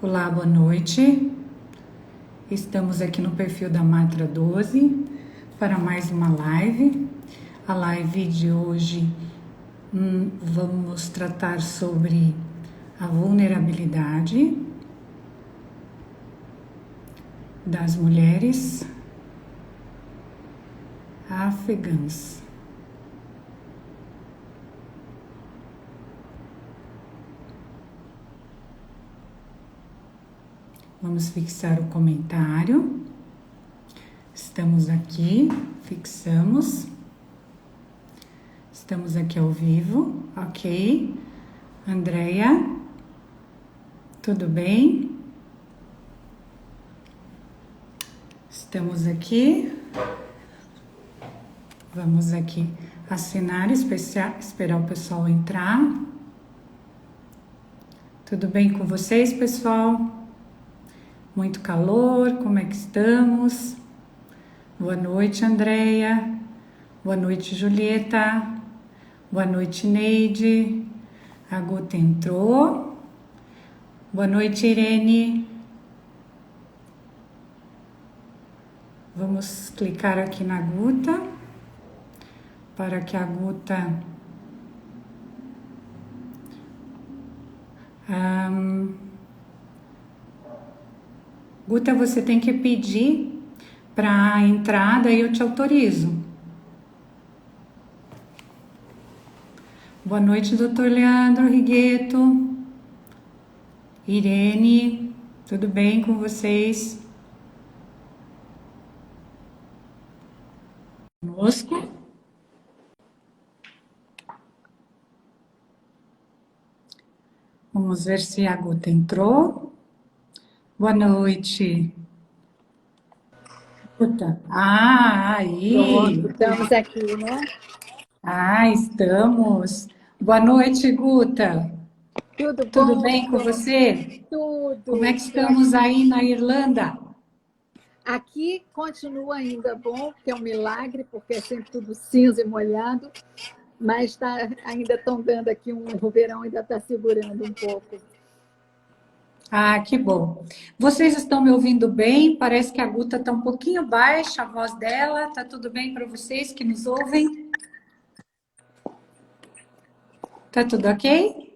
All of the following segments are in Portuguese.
Olá, boa noite. Estamos aqui no perfil da Matra 12 para mais uma live. A live de hoje vamos tratar sobre a vulnerabilidade das mulheres afegãs. Vamos fixar o comentário. Estamos aqui, fixamos. Estamos aqui ao vivo, ok. Andréia, tudo bem? Estamos aqui. Vamos aqui assinar, esperar o pessoal entrar. Tudo bem com vocês, pessoal? Muito calor, como é que estamos? Boa noite, Andréia. Boa noite, Julieta. Boa noite, Neide. A Guta entrou. Boa noite, Irene. Vamos clicar aqui na Guta, para que a Guta... Guta, você tem que pedir para a entrada e eu te autorizo. Boa noite, doutor Leandro Rigueto. Irene, tudo bem com vocês? Conosco. Vamos ver se a Guta entrou. Boa noite. Guta. Aí. Pronto, estamos aqui, né? Estamos. Boa noite, Guta. Tudo bom? Tudo bem com você? Tudo. Como é que estamos aí na Irlanda? Aqui continua ainda bom, que é um milagre, porque é sempre tudo cinza e molhado, mas ainda estão dando aqui o verão ainda está segurando um pouco. Que bom. Vocês estão me ouvindo bem? Parece que a Guta está um pouquinho baixa, a voz dela. Tá tudo bem para vocês que nos ouvem? Tá tudo ok?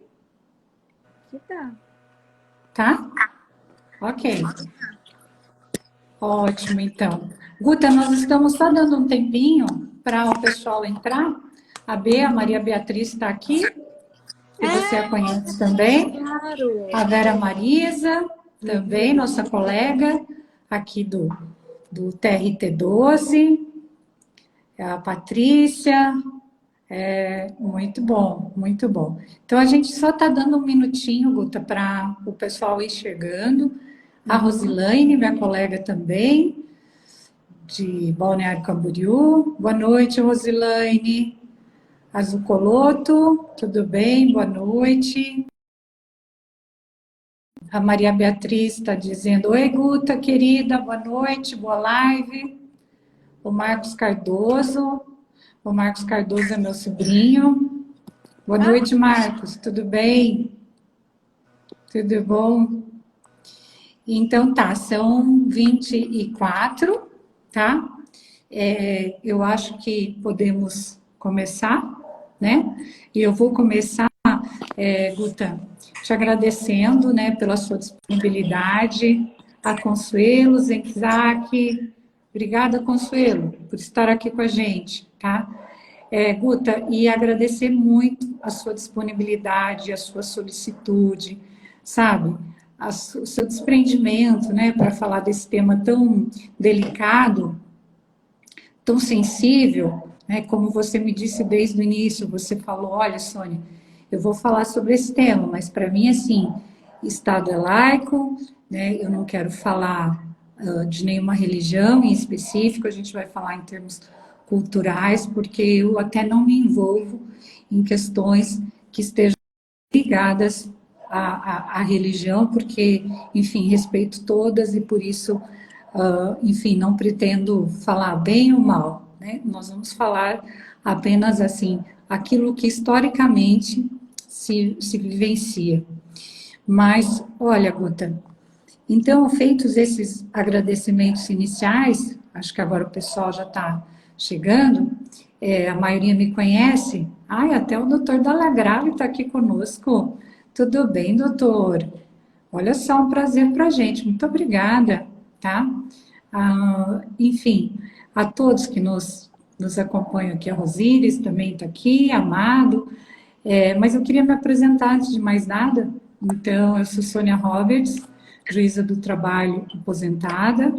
Aqui tá. Tá? Ok. Ótimo, então. Guta, nós estamos só dando um tempinho para o pessoal entrar. A Maria Beatriz está aqui, que você a conhece também. Claro. A Vera Marisa, também, nossa colega aqui do TRT 12. A Patrícia. Muito bom, muito bom. Então, a gente só está dando um minutinho, Guta, para o pessoal ir chegando. A Rosilaine, minha colega também, de Balneário Camboriú. Boa noite, Rosilaine. A Zucoloto, tudo bem? Boa noite. A Maria Beatriz está dizendo, oi, Guta, querida, boa noite, boa live. O Marcos Cardoso é meu sobrinho. Boa noite, Marcos, tudo bem? Tudo bom? Então tá, são 24, tá? Eu acho que podemos começar, né? E eu vou começar, Guta, te agradecendo, né, pela sua disponibilidade, a Consuelo Zenzak. Obrigada, Consuelo, por estar aqui com a gente, tá? Guta, e agradecer muito a sua disponibilidade, a sua solicitude, sabe? O seu desprendimento, né, para falar desse tema tão delicado, tão sensível, né, como você me disse desde o início, você falou, olha, Sônia, eu vou falar sobre esse tema, mas para mim, assim, Estado é laico, né, eu não quero falar de nenhuma religião em específico, a gente vai falar em termos culturais, porque eu até não me envolvo em questões que estejam ligadas à religião, porque, enfim, respeito todas e por isso, enfim, não pretendo falar bem ou mal, né? Nós vamos falar apenas, assim, aquilo que historicamente se vivencia. Mas, olha, Guta, Então, feitos esses agradecimentos iniciais, acho que agora o pessoal já está chegando, a maioria me conhece. Ai, até o doutor Dalagrave está aqui conosco. Tudo bem, doutor? Olha só, um prazer para a gente. Muito obrigada, tá? Enfim, a todos que nos acompanham aqui, a Rosíris também está aqui, Amado. Mas eu queria me apresentar antes de mais nada. Então, eu sou Sônia Roberts, juíza do trabalho aposentada.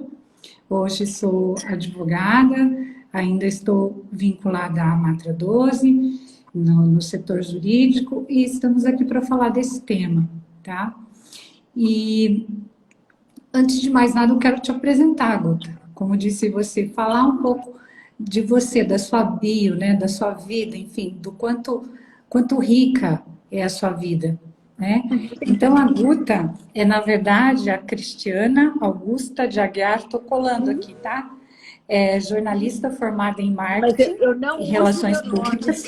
Hoje sou advogada, ainda estou vinculada à Matra 12, no setor jurídico, e estamos aqui para falar desse tema, tá? E antes de mais nada, eu quero te apresentar, Guta. Como disse você, falar um pouco de você, da sua bio, né, da sua vida, enfim, do quanto rica é a sua vida, né? Então, a Guta é, na verdade, a Cristiana Augusta de Aguiar, estou colando aqui, tá? É jornalista formada em Mas marketing eu não e uso relações meu nome. públicas.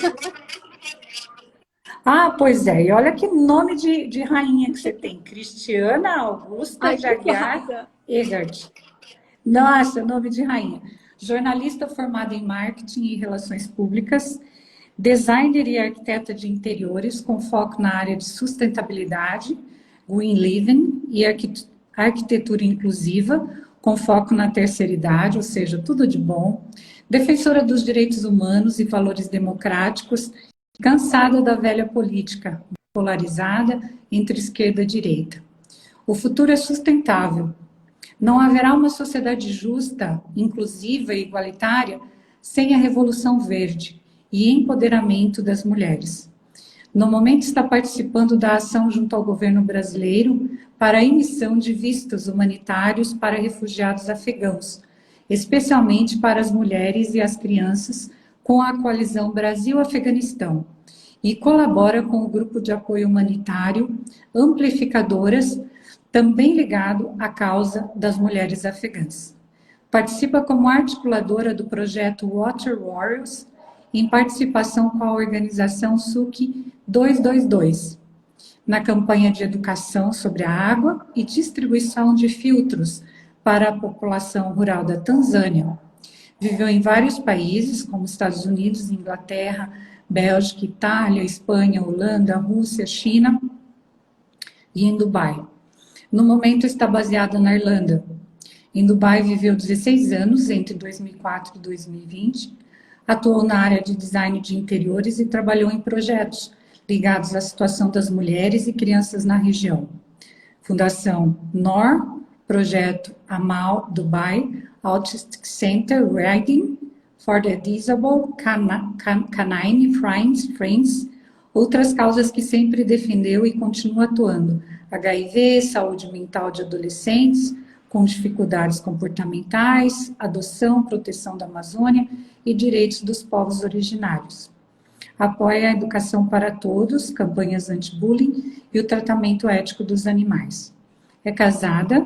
Ah, pois é, e olha que nome de rainha que você tem, Cristiana Augusta Ai, de Aguiar obrigada. Egart. Nossa, nome de rainha. Jornalista formada em marketing e relações públicas, designer e arquiteta de interiores com foco na área de sustentabilidade, green living e arquitetura inclusiva, com foco na terceira idade, ou seja, tudo de bom. Defensora dos direitos humanos e valores democráticos, cansada da velha política polarizada entre esquerda e direita. O futuro é sustentável. Não haverá uma sociedade justa, inclusiva e igualitária sem a Revolução Verde e empoderamento das mulheres. No momento está participando da ação junto ao governo brasileiro para a emissão de vistos humanitários para refugiados afegãos, especialmente para as mulheres e as crianças, com a coalizão Brasil-Afeganistão, e colabora com o grupo de apoio humanitário Amplificadoras, também ligado à causa das mulheres afegãs. Participa como articuladora do projeto Water Warriors, em participação com a organização SUC 222, na campanha de educação sobre a água e distribuição de filtros para a população rural da Tanzânia. Viveu em vários países, como Estados Unidos, Inglaterra, Bélgica, Itália, Espanha, Holanda, Rússia, China e em Dubai. No momento está baseada na Irlanda. Em Dubai viveu 16 anos, entre 2004 e 2020. Atuou na área de design de interiores e trabalhou em projetos ligados à situação das mulheres e crianças na região. Fundação NOR, Projeto Amal Dubai, Autistic Center Reading for the Disabled, Canine Friends, outras causas que sempre defendeu e continua atuando. HIV, saúde mental de adolescentes com dificuldades comportamentais, adoção, proteção da Amazônia e direitos dos povos originários. Apoia a educação para todos, campanhas anti-bullying e o tratamento ético dos animais. É casada,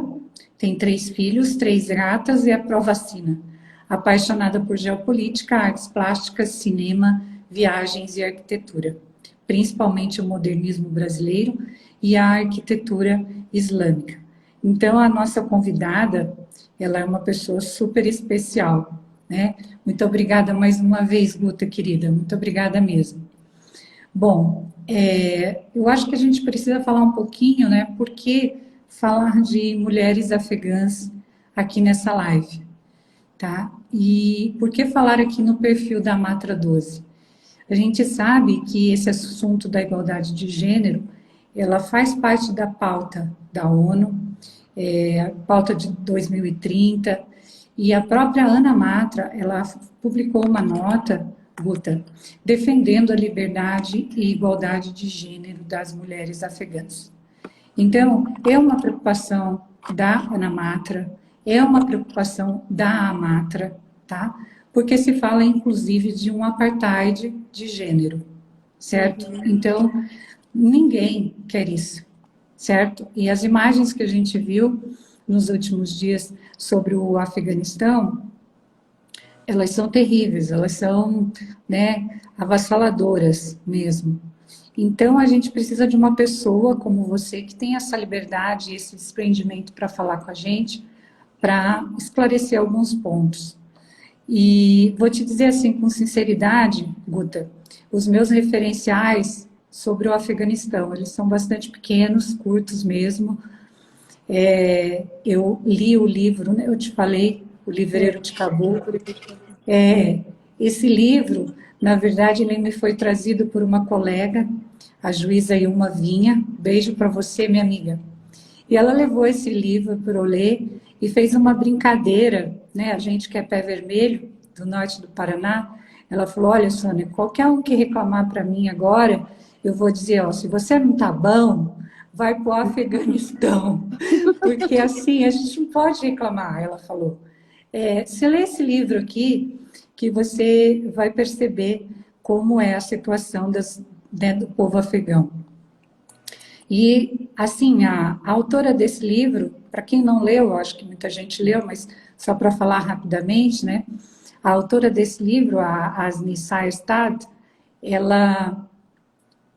tem 3 filhos, 3 gatas e é pró-vacina. Apaixonada por geopolítica, artes plásticas, cinema, viagens e arquitetura, principalmente o modernismo brasileiro e a arquitetura islâmica. Então, a nossa convidada, ela é uma pessoa super especial, né? Muito obrigada mais uma vez, Guta, querida, muito obrigada mesmo. Bom, eu acho que a gente precisa falar um pouquinho, né, por que falar de mulheres afegãs aqui nessa live, tá? E por que falar aqui no perfil da Matra 12? A gente sabe que esse assunto da igualdade de gênero, ela faz parte da pauta da ONU, pauta de 2030, e a própria Ana Matra, ela publicou uma nota, Guta, defendendo a liberdade e igualdade de gênero das mulheres afegãs. Então, é uma preocupação da Ana Matra, é uma preocupação da Amatra, tá? Porque se fala, inclusive, de um apartheid de gênero, certo? Então, ninguém quer isso, certo? E as imagens que a gente viu nos últimos dias sobre o Afeganistão, elas são terríveis, elas são, né, avassaladoras mesmo. Então, a gente precisa de uma pessoa como você, que tem essa liberdade, esse desprendimento para falar com a gente, para esclarecer alguns pontos. E vou te dizer assim, com sinceridade, Guta, os meus referenciais sobre o Afeganistão, eles são bastante pequenos, curtos mesmo. Eu li o livro, né, eu te falei, O Livreiro de Cabul. Esse livro, na verdade, ele me foi trazido por uma colega, a juíza Ilma Vinha. Beijo para você, minha amiga. E ela levou esse livro para eu ler e fez uma brincadeira, né? A gente que é pé vermelho, do norte do Paraná, ela falou, olha, Sônia, qualquer um que reclamar para mim agora, eu vou dizer, ó, se você não tá bom, vai para o Afeganistão, porque assim, a gente não pode reclamar, ela falou. Você lê esse livro aqui, que você vai perceber como é a situação né, do povo afegão. E, assim, a autora desse livro, para quem não leu, eu acho que muita gente leu, mas só para falar rapidamente, né? A autora desse livro, a Asni Saerstad, ela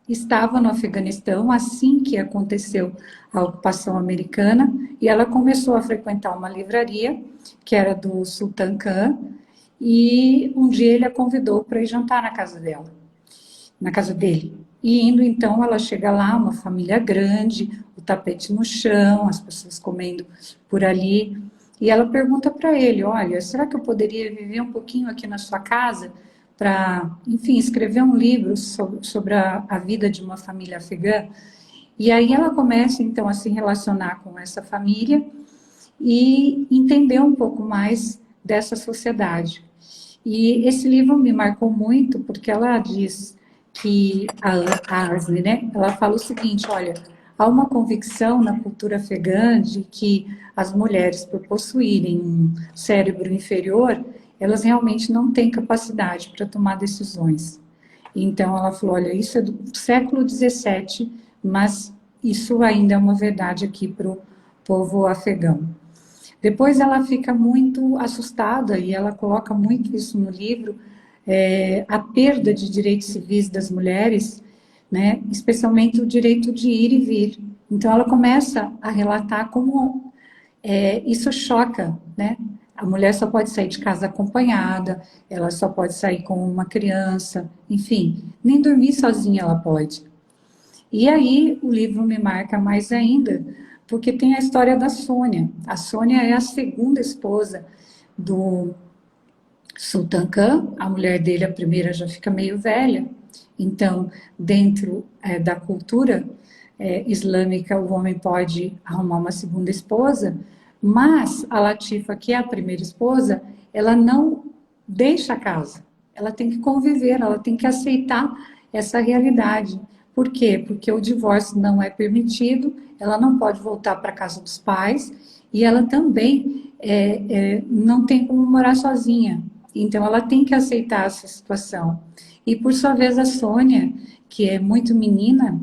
estava no Afeganistão assim que aconteceu a ocupação americana e ela começou a frequentar uma livraria que era do Sultan Khan e um dia ele a convidou para ir jantar na casa dela, na casa dele. E indo então, ela chega lá, uma família grande, o tapete no chão, as pessoas comendo por ali, e ela pergunta para ele, olha, será que eu poderia viver um pouquinho aqui na sua casa para, enfim, escrever um livro sobre a vida de uma família afegã? E aí ela começa então a se relacionar com essa família e entender um pouco mais dessa sociedade. E esse livro me marcou muito porque ela diz que a Asli, né, ela fala o seguinte, olha, há uma convicção na cultura afegã de que as mulheres, por possuírem um cérebro inferior, elas realmente não têm capacidade para tomar decisões. Então ela falou, olha, isso é do século XVII, mas isso ainda é uma verdade aqui para o povo afegão. Depois ela fica muito assustada e ela coloca muito isso no livro, a perda de direitos civis das mulheres, né, especialmente o direito de ir e vir. Então ela começa a relatar como isso choca, né? A mulher só pode sair de casa acompanhada, ela só pode sair com uma criança, enfim, nem dormir sozinha ela pode. E aí o livro me marca mais ainda, porque tem a história da Sônia. A Sônia é a segunda esposa do Sultan Khan, a mulher dele, a primeira, já fica meio velha. Então, dentro da cultura islâmica, o homem pode arrumar uma segunda esposa, mas a Latifa, que é a primeira esposa, ela não deixa a casa. Ela tem que conviver, ela tem que aceitar essa realidade. Por quê? Porque o divórcio não é permitido, ela não pode voltar para a casa dos pais e ela também não tem como morar sozinha. Então, ela tem que aceitar essa situação. E, por sua vez, a Sônia, que é muito menina,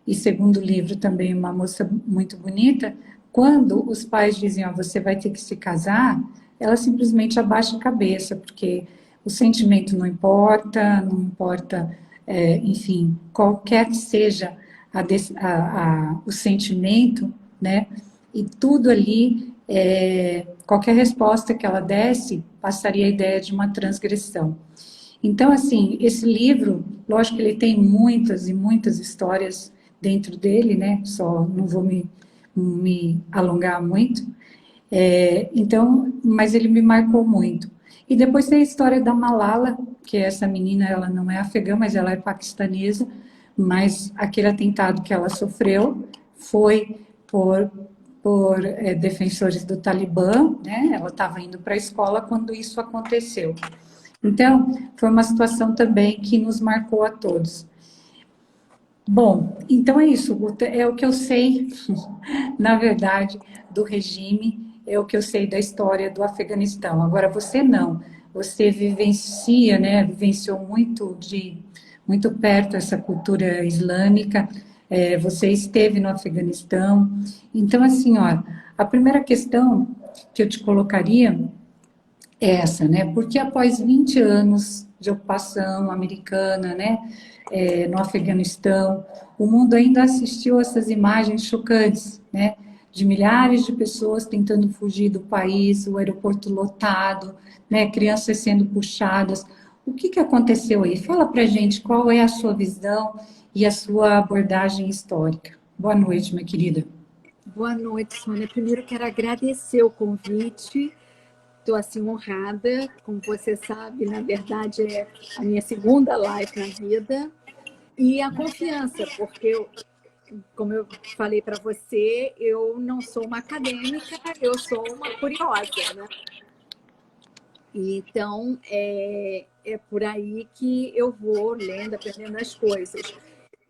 e segundo o livro também uma moça muito bonita, quando os pais dizem, ó, você vai ter que se casar, ela simplesmente abaixa a cabeça, porque o sentimento não importa, enfim, qualquer que seja o sentimento, né? E tudo ali, qualquer resposta que ela desse, passaria a ideia de uma transgressão. Então, assim, esse livro, lógico que ele tem muitas e muitas histórias dentro dele, né? Só não vou me alongar muito. Então, mas ele me marcou muito. E depois tem a história da Malala, que essa menina, ela não é afegã, mas ela é paquistanesa, mas aquele atentado que ela sofreu foi por defensores do Talibã, né? Ela estava indo para a escola quando isso aconteceu. Então, foi uma situação também que nos marcou a todos. Bom, então é isso, Guta, é o que eu sei, na verdade, do regime, é o que eu sei da história do Afeganistão. Agora, você não, você vivencia, né, vivenciou muito perto essa cultura islâmica, você esteve no Afeganistão. Então, assim, ó, a primeira questão que eu te colocaria essa, né? Porque após 20 anos de ocupação americana, né, no Afeganistão, o mundo ainda assistiu a essas imagens chocantes, né, de milhares de pessoas tentando fugir do país, o aeroporto lotado, né, crianças sendo puxadas. O que que aconteceu aí? Fala pra gente qual é a sua visão e a sua abordagem histórica. Boa noite, minha querida. Boa noite, Sônia. Primeiro quero agradecer o convite. Estou assim honrada. Como você sabe, na verdade é a minha segunda live na vida. E a confiança, porque como eu falei para você, eu não sou uma acadêmica, eu sou uma curiosa, né? Então, é por aí que eu vou lendo, aprendendo as coisas.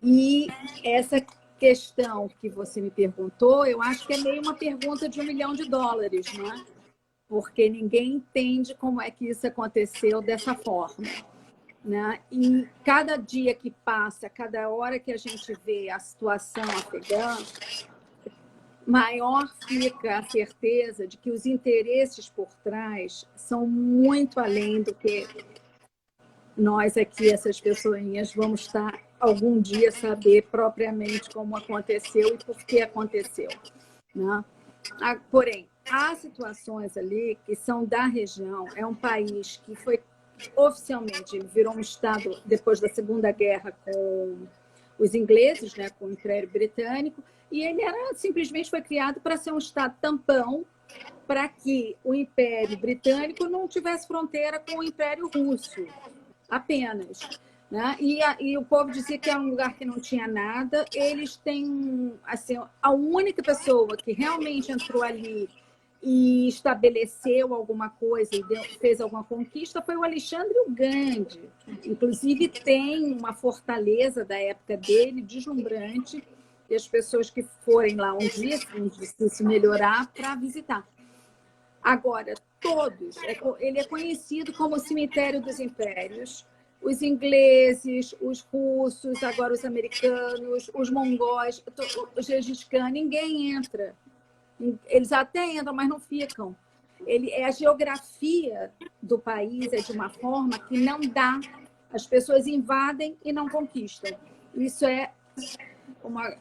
E essa questão que você me perguntou, eu acho que é meio uma pergunta de US$ 1 milhão, né? Porque ninguém entende como é que isso aconteceu dessa forma, né? E cada dia que passa, cada hora que a gente vê a situação afegã, maior fica a certeza de que os interesses por trás são muito além do que nós aqui, essas pessoinhas, vamos estar algum dia saber propriamente como aconteceu e por que aconteceu, né? Porém, há situações ali que são da região, é um país que foi oficialmente, ele virou um estado depois da Segunda Guerra com os ingleses, né, com o Império Britânico, e ele simplesmente foi criado para ser um estado tampão para que o Império Britânico não tivesse fronteira com o Império Russo, apenas. Né? E o povo dizia que era um lugar que não tinha nada. Eles têm, assim, a única pessoa que realmente entrou ali e estabeleceu alguma coisa e fez alguma conquista foi o Alexandre o Grande. Inclusive tem uma fortaleza da época dele, deslumbrante, e as pessoas que forem lá um dia, se melhorar, para visitar. Agora, todos, ele é conhecido como o cemitério dos impérios. Os ingleses, os russos, agora os americanos, os mongóis, os Gengis Khan, ninguém entra. Eles até entram, mas não ficam. A geografia do país é de uma forma que não dá. As pessoas invadem e não conquistam. Isso uma,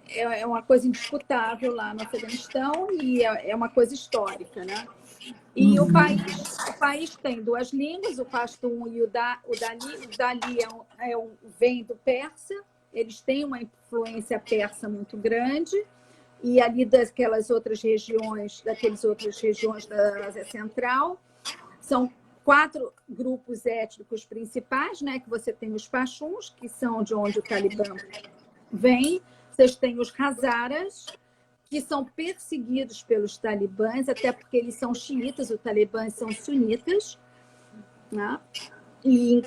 é uma coisa indiscutável lá no Afeganistão e é uma coisa histórica, né? E o país tem duas línguas, o pastum e o dali. O dali vem do persa, eles têm uma influência persa muito grande, e ali daquelas outras regiões da Ásia Central, são 4 grupos étnicos principais, né? Que você tem os pachuns, que são de onde o Talibã vem, vocês têm os Hazaras, que são perseguidos pelos talibãs, até porque eles são xiitas, os talibãs são sunitas, né? E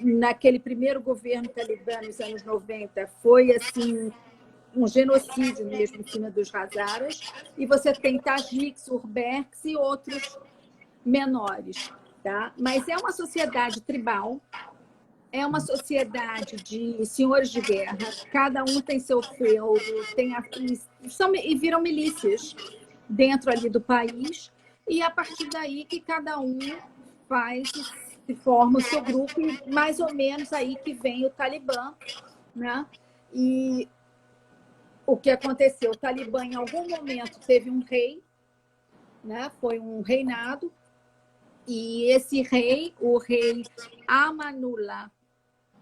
naquele primeiro governo talibã, nos anos 90, foi assim um genocídio mesmo em cima dos Hazaras, e você tem tajiks, urbeks e outros menores. Tá? Mas é uma sociedade tribal, é uma sociedade de senhores de guerra, cada um tem seu feudo, e viram milícias dentro ali do país, e a partir daí que cada um forma o seu grupo, e mais ou menos aí que vem o Talibã, né? E o que aconteceu? O Talibã, em algum momento, teve um rei, né? Foi um reinado, e esse rei, o rei Amanullah,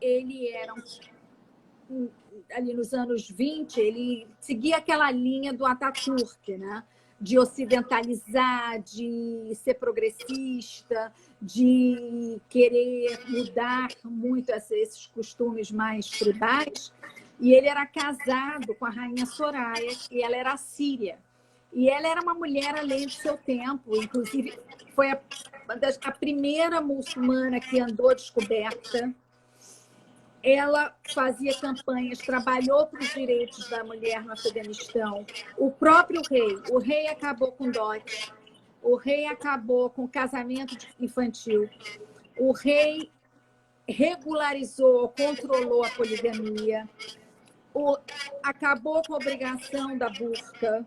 ele era ali nos anos 20, ele seguia aquela linha do Ataturk, né? De ocidentalizar, de ser progressista, de querer mudar muito esses costumes mais tribais. E ele era casado com a rainha Soraya, e ela era assíria. E ela era uma mulher além do seu tempo, inclusive foi a primeira muçulmana que andou descoberta. Ela fazia campanhas, trabalhou para os direitos da mulher no Afeganistão. O próprio rei, o rei acabou com dote, o rei acabou com casamento infantil, o rei regularizou, controlou a poligamia, acabou com a obrigação da burca,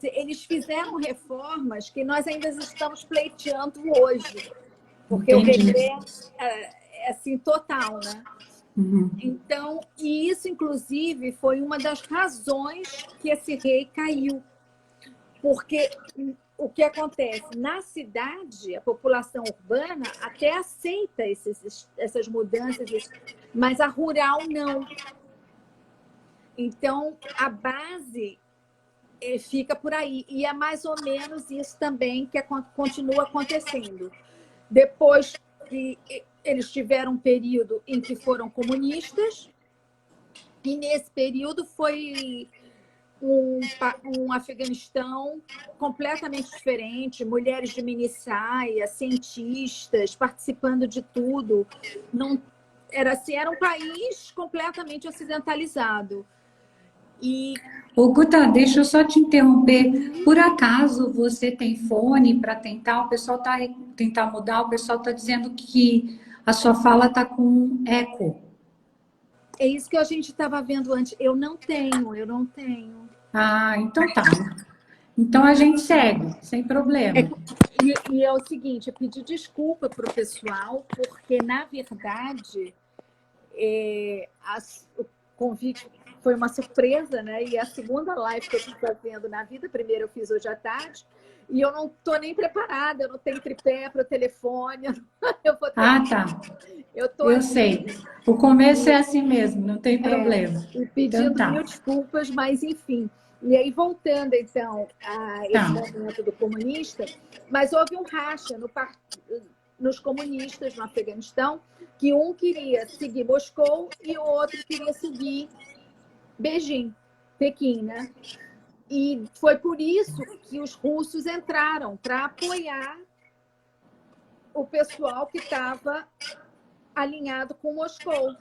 Eles fizeram reformas que nós ainda estamos pleiteando hoje, porque Entendi. o retrô é assim, total, né? Uhum. Então, e isso, inclusive, foi uma das razões que esse rei caiu. Porque o que acontece? Na cidade, a população urbana até aceita essas mudanças, mas a rural não. Então, a base fica por aí. E é mais ou menos isso também que continua acontecendo. Depois que eles tiveram um período em que foram comunistas, e nesse período foi um Afeganistão completamente diferente, mulheres de mini saia, cientistas, participando de tudo. Não, era um país completamente ocidentalizado. E Ô, Guta, deixa eu só te interromper. Por acaso você tem fone para tentar? O pessoal tá tentar mudar, o pessoal está dizendo que a sua fala está com eco. é isso que a gente estava vendo antes. Eu não tenho. Ah, então tá. Então a gente segue, sem problema. E é o seguinte, eu pedi desculpa para o pessoal, porque, na verdade, o convite foi uma surpresa, né? E é a segunda live que eu estou fazendo na vida. Primeiro eu fiz hoje à tarde, e eu não estou nem preparada, eu não tenho tripé para o telefone. Ah, tá. Eu sei. O começo é assim mesmo, não tem problema. E Então pedindo tá. mil desculpas, mas enfim. E aí, voltando, então, a esse momento do comunista, mas houve um racha nos comunistas no Afeganistão, que um queria seguir Moscou e o outro queria seguir Beijing, Pequim, né? E foi por isso que os russos entraram, para apoiar o pessoal que estava alinhado com Moscou,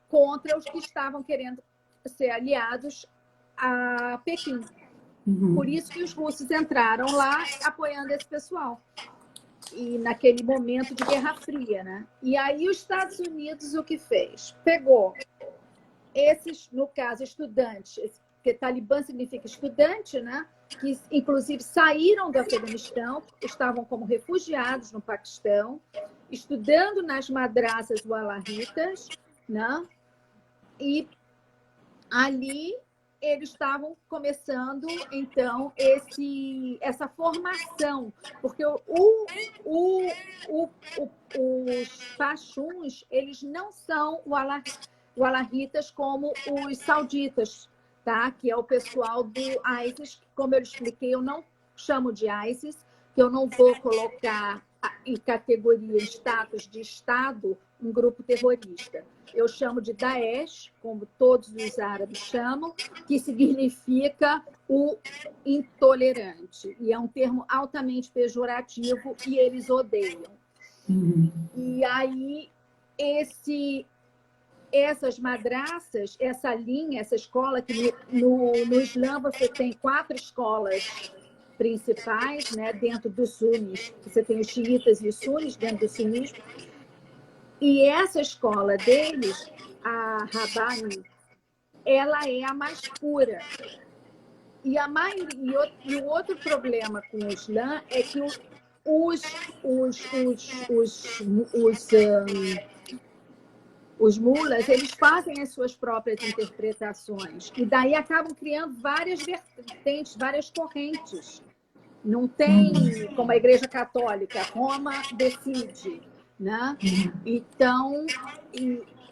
contra os que estavam querendo ser aliados a Pequim. Uhum. Por isso que os russos entraram lá apoiando esse pessoal. E naquele momento de Guerra Fria, né? E aí os Estados Unidos o que fez? Pegou esses, no caso, estudantes, porque Talibã significa estudante, né? Que inclusive saíram do Afeganistão, estavam como refugiados no Paquistão, estudando nas madraças walahitas, né? E ali eles estavam começando, então, essa formação, porque os pachuns, eles não são walahitas como os sauditas, tá? Que é o pessoal do ISIS, como eu expliquei, eu não chamo de ISIS, que eu não vou colocar em categoria, em status de Estado, um grupo terrorista. Eu chamo de Daesh, como todos os árabes chamam, que significa o intolerante. E é um termo altamente pejorativo e eles odeiam. Uhum. E aí, essas madraças, essa linha, essa escola, que no Islã você tem 4 escolas principais, né, dentro dos sunis. Você tem os xiitas e os sunis dentro do sunismo. E essa escola deles, a Rabbani, ela é a mais pura. E o outro problema com o Islã é que os mulas, eles fazem as suas próprias interpretações. E daí acabam criando várias vertentes, várias correntes. Não tem como a Igreja Católica, Roma decide, né? Então,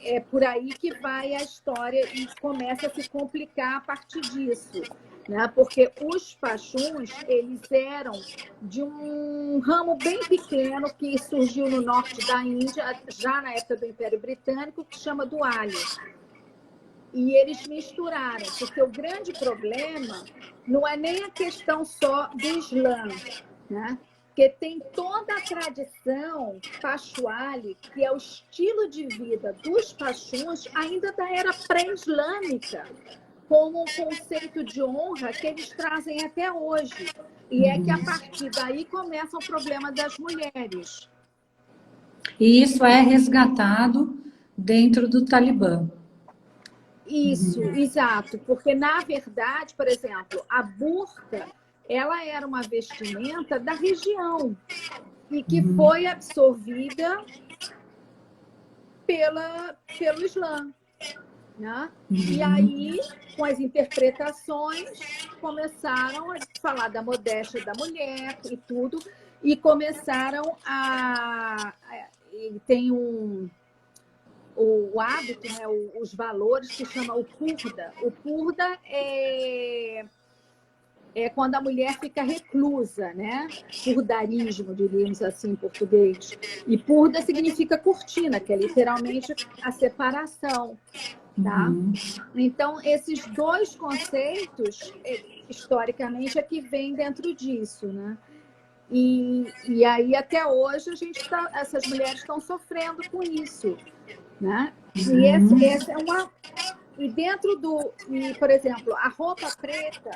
é por aí que vai a história e começa a se complicar a partir disso, né? Porque os pachuns, eles eram de um ramo bem pequeno que surgiu no norte da Índia, já na época do Império Britânico, que chama Duali. E eles misturaram, porque o grande problema não é nem a questão só do Islã, né? Porque tem toda a tradição pachuali, que é o estilo de vida dos pachuns, ainda da era pré-islâmica, como um conceito de honra que eles trazem até hoje. E é que a partir daí começa o problema das mulheres. E isso é resgatado dentro do Talibã. Isso, exato. Porque, na verdade, por exemplo, a burca, ela era uma vestimenta da região e que foi absorvida pelo Islã, né? E aí, com as interpretações, começaram a falar da modéstia da mulher e tudo, e começaram e tem o hábito, né, os valores que chama o purda. O purda é quando a mulher fica reclusa, né? Purdarismo, diríamos assim em português. E purda significa cortina, que é literalmente a separação, tá? Então, esses dois conceitos, historicamente, é que vem dentro disso, né? E aí, até hoje, essas mulheres estão sofrendo com isso, né? E essa é uma... E dentro por exemplo, a roupa preta,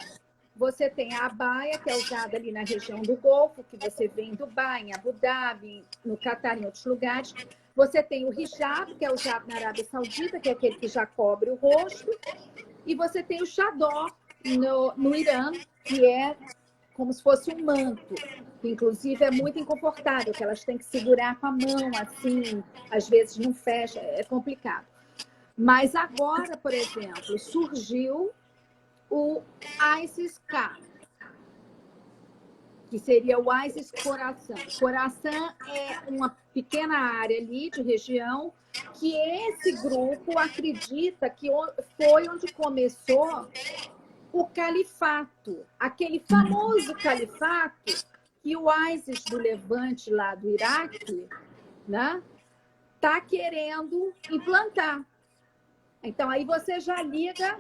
você tem a abaia, que é usada ali na região do Golfo, que você vê em Dubai, em Abu Dhabi, no Catar, em outros lugares. Você tem o hijab, que é usado na Arábia Saudita, que é aquele que já cobre o rosto. E você tem o chador no Irã, que é como se fosse um manto, que inclusive é muito inconfortável, que elas têm que segurar com a mão, assim, às vezes não fecha, é complicado. Mas agora, por exemplo, surgiu o ISIS-K, que seria o ISIS-Khorasan. Khorasan é uma pequena área ali de região que esse grupo acredita que foi onde começou o califato, aquele famoso califato que o ISIS do Levante, lá do Iraque, né, está querendo implantar. Então, aí você já liga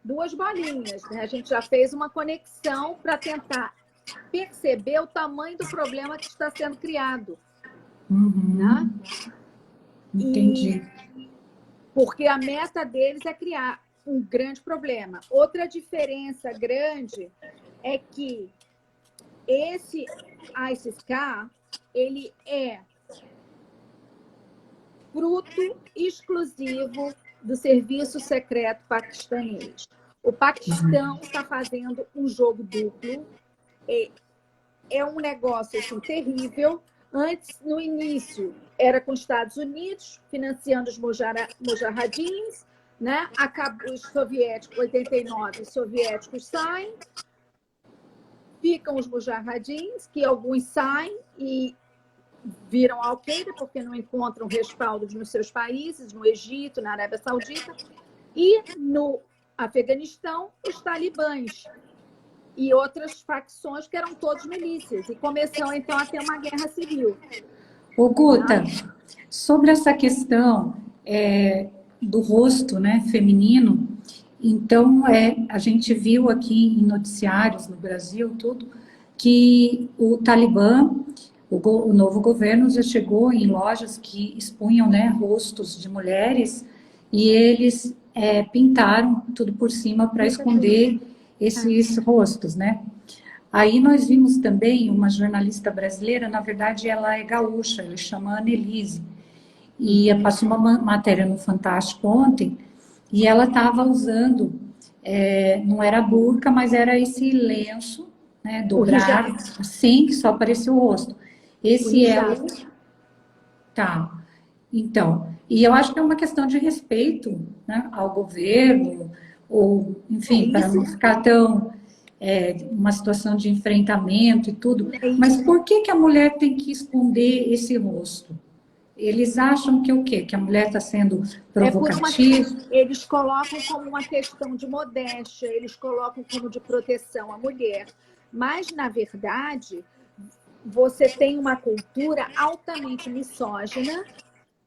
duas bolinhas, né? A gente já fez uma conexão para tentar perceber o tamanho do problema que está sendo criado. Né? Entendi. Porque a meta deles é criar um grande problema. Outra diferença grande é que esse ISIS-K, ele é fruto exclusivo do serviço secreto paquistanês. O Paquistão está fazendo um jogo duplo. É um negócio assim, terrível. Antes, no início, era com os Estados Unidos, financiando os mujahidins, né? Os soviéticos, 89, os soviéticos saem, ficam os mujahidins, que alguns saem e viram a Al-Qaeda porque não encontram respaldo nos seus países, no Egito, na Arábia Saudita, e no Afeganistão, os talibãs e outras facções que eram todos milícias, e começou então a ter uma guerra civil. Ô, Guta, sobre essa questão do rosto, né, feminino, então a gente viu aqui em noticiários no Brasil tudo que o Talibã, o novo governo já chegou em lojas que expunham, né, rostos de mulheres e eles pintaram tudo por cima para esconder esses rostos, né? Aí nós vimos também uma jornalista brasileira, na verdade ela é gaúcha, ela chama Annelise, e passou uma matéria no Fantástico ontem, e ela estava usando, não era burca, mas era esse lenço, né, dobrado, assim, que só aparecia o rosto. Esse é o... Tá, então, e eu acho que é uma questão de respeito, né, ao governo, ou, enfim, para não ficar tão... uma situação de enfrentamento e tudo, mas por que a mulher tem que esconder esse rosto? Eles acham que o quê? Que a mulher está sendo provocativa? Eles colocam como uma questão de modéstia, eles colocam como de proteção à mulher, mas, na verdade, você tem uma cultura altamente misógina,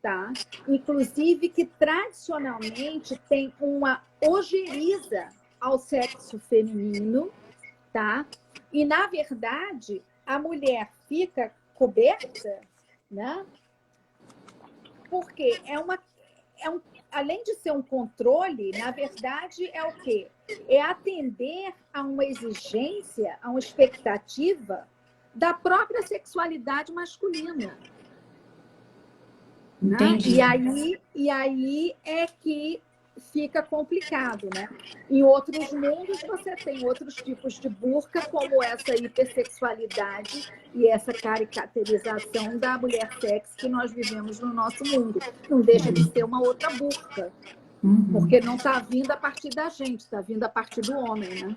tá? Inclusive que tradicionalmente tem uma ojeriza ao sexo feminino, tá? E, na verdade, a mulher fica coberta, né? Porque além de ser um controle, na verdade, é o quê? É atender a uma exigência, a uma expectativa da própria sexualidade masculina. Entendi. Né? E aí é que fica complicado, né? Em outros mundos, você tem outros tipos de burca, como essa hipersexualidade e essa caricaturização da mulher sexy que nós vivemos no nosso mundo. Não deixa de ser uma outra burca, porque não está vindo a partir da gente, está vindo a partir do homem, né?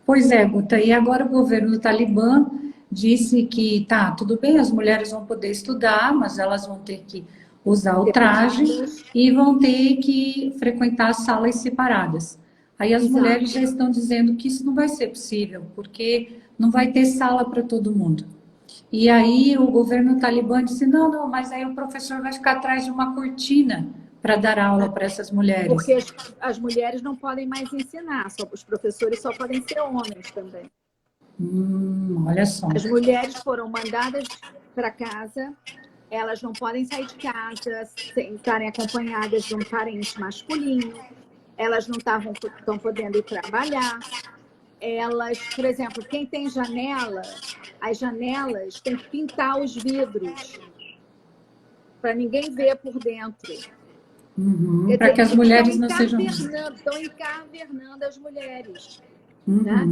Pois é, Guta, e agora o governo do Talibã disse que tá, tudo bem, as mulheres vão poder estudar, mas elas vão ter que usar o traje e vão ter que frequentar salas separadas. Aí as mulheres já estão dizendo que isso não vai ser possível, porque não vai ter sala para todo mundo. E aí o governo talibã disse, não, mas aí o professor vai ficar atrás de uma cortina para dar aula para essas mulheres. Porque as mulheres não podem mais ensinar, os professores só podem ser homens também. Olha só. As mulheres foram mandadas para casa, elas não podem sair de casa sem estarem acompanhadas de um parente masculino, elas não estão podendo ir trabalhar. Elas, por exemplo, quem tem janela, as janelas tem que pintar os vidros para ninguém ver por dentro. Para que as mulheres não sejam... Estão encavernando as mulheres. Né?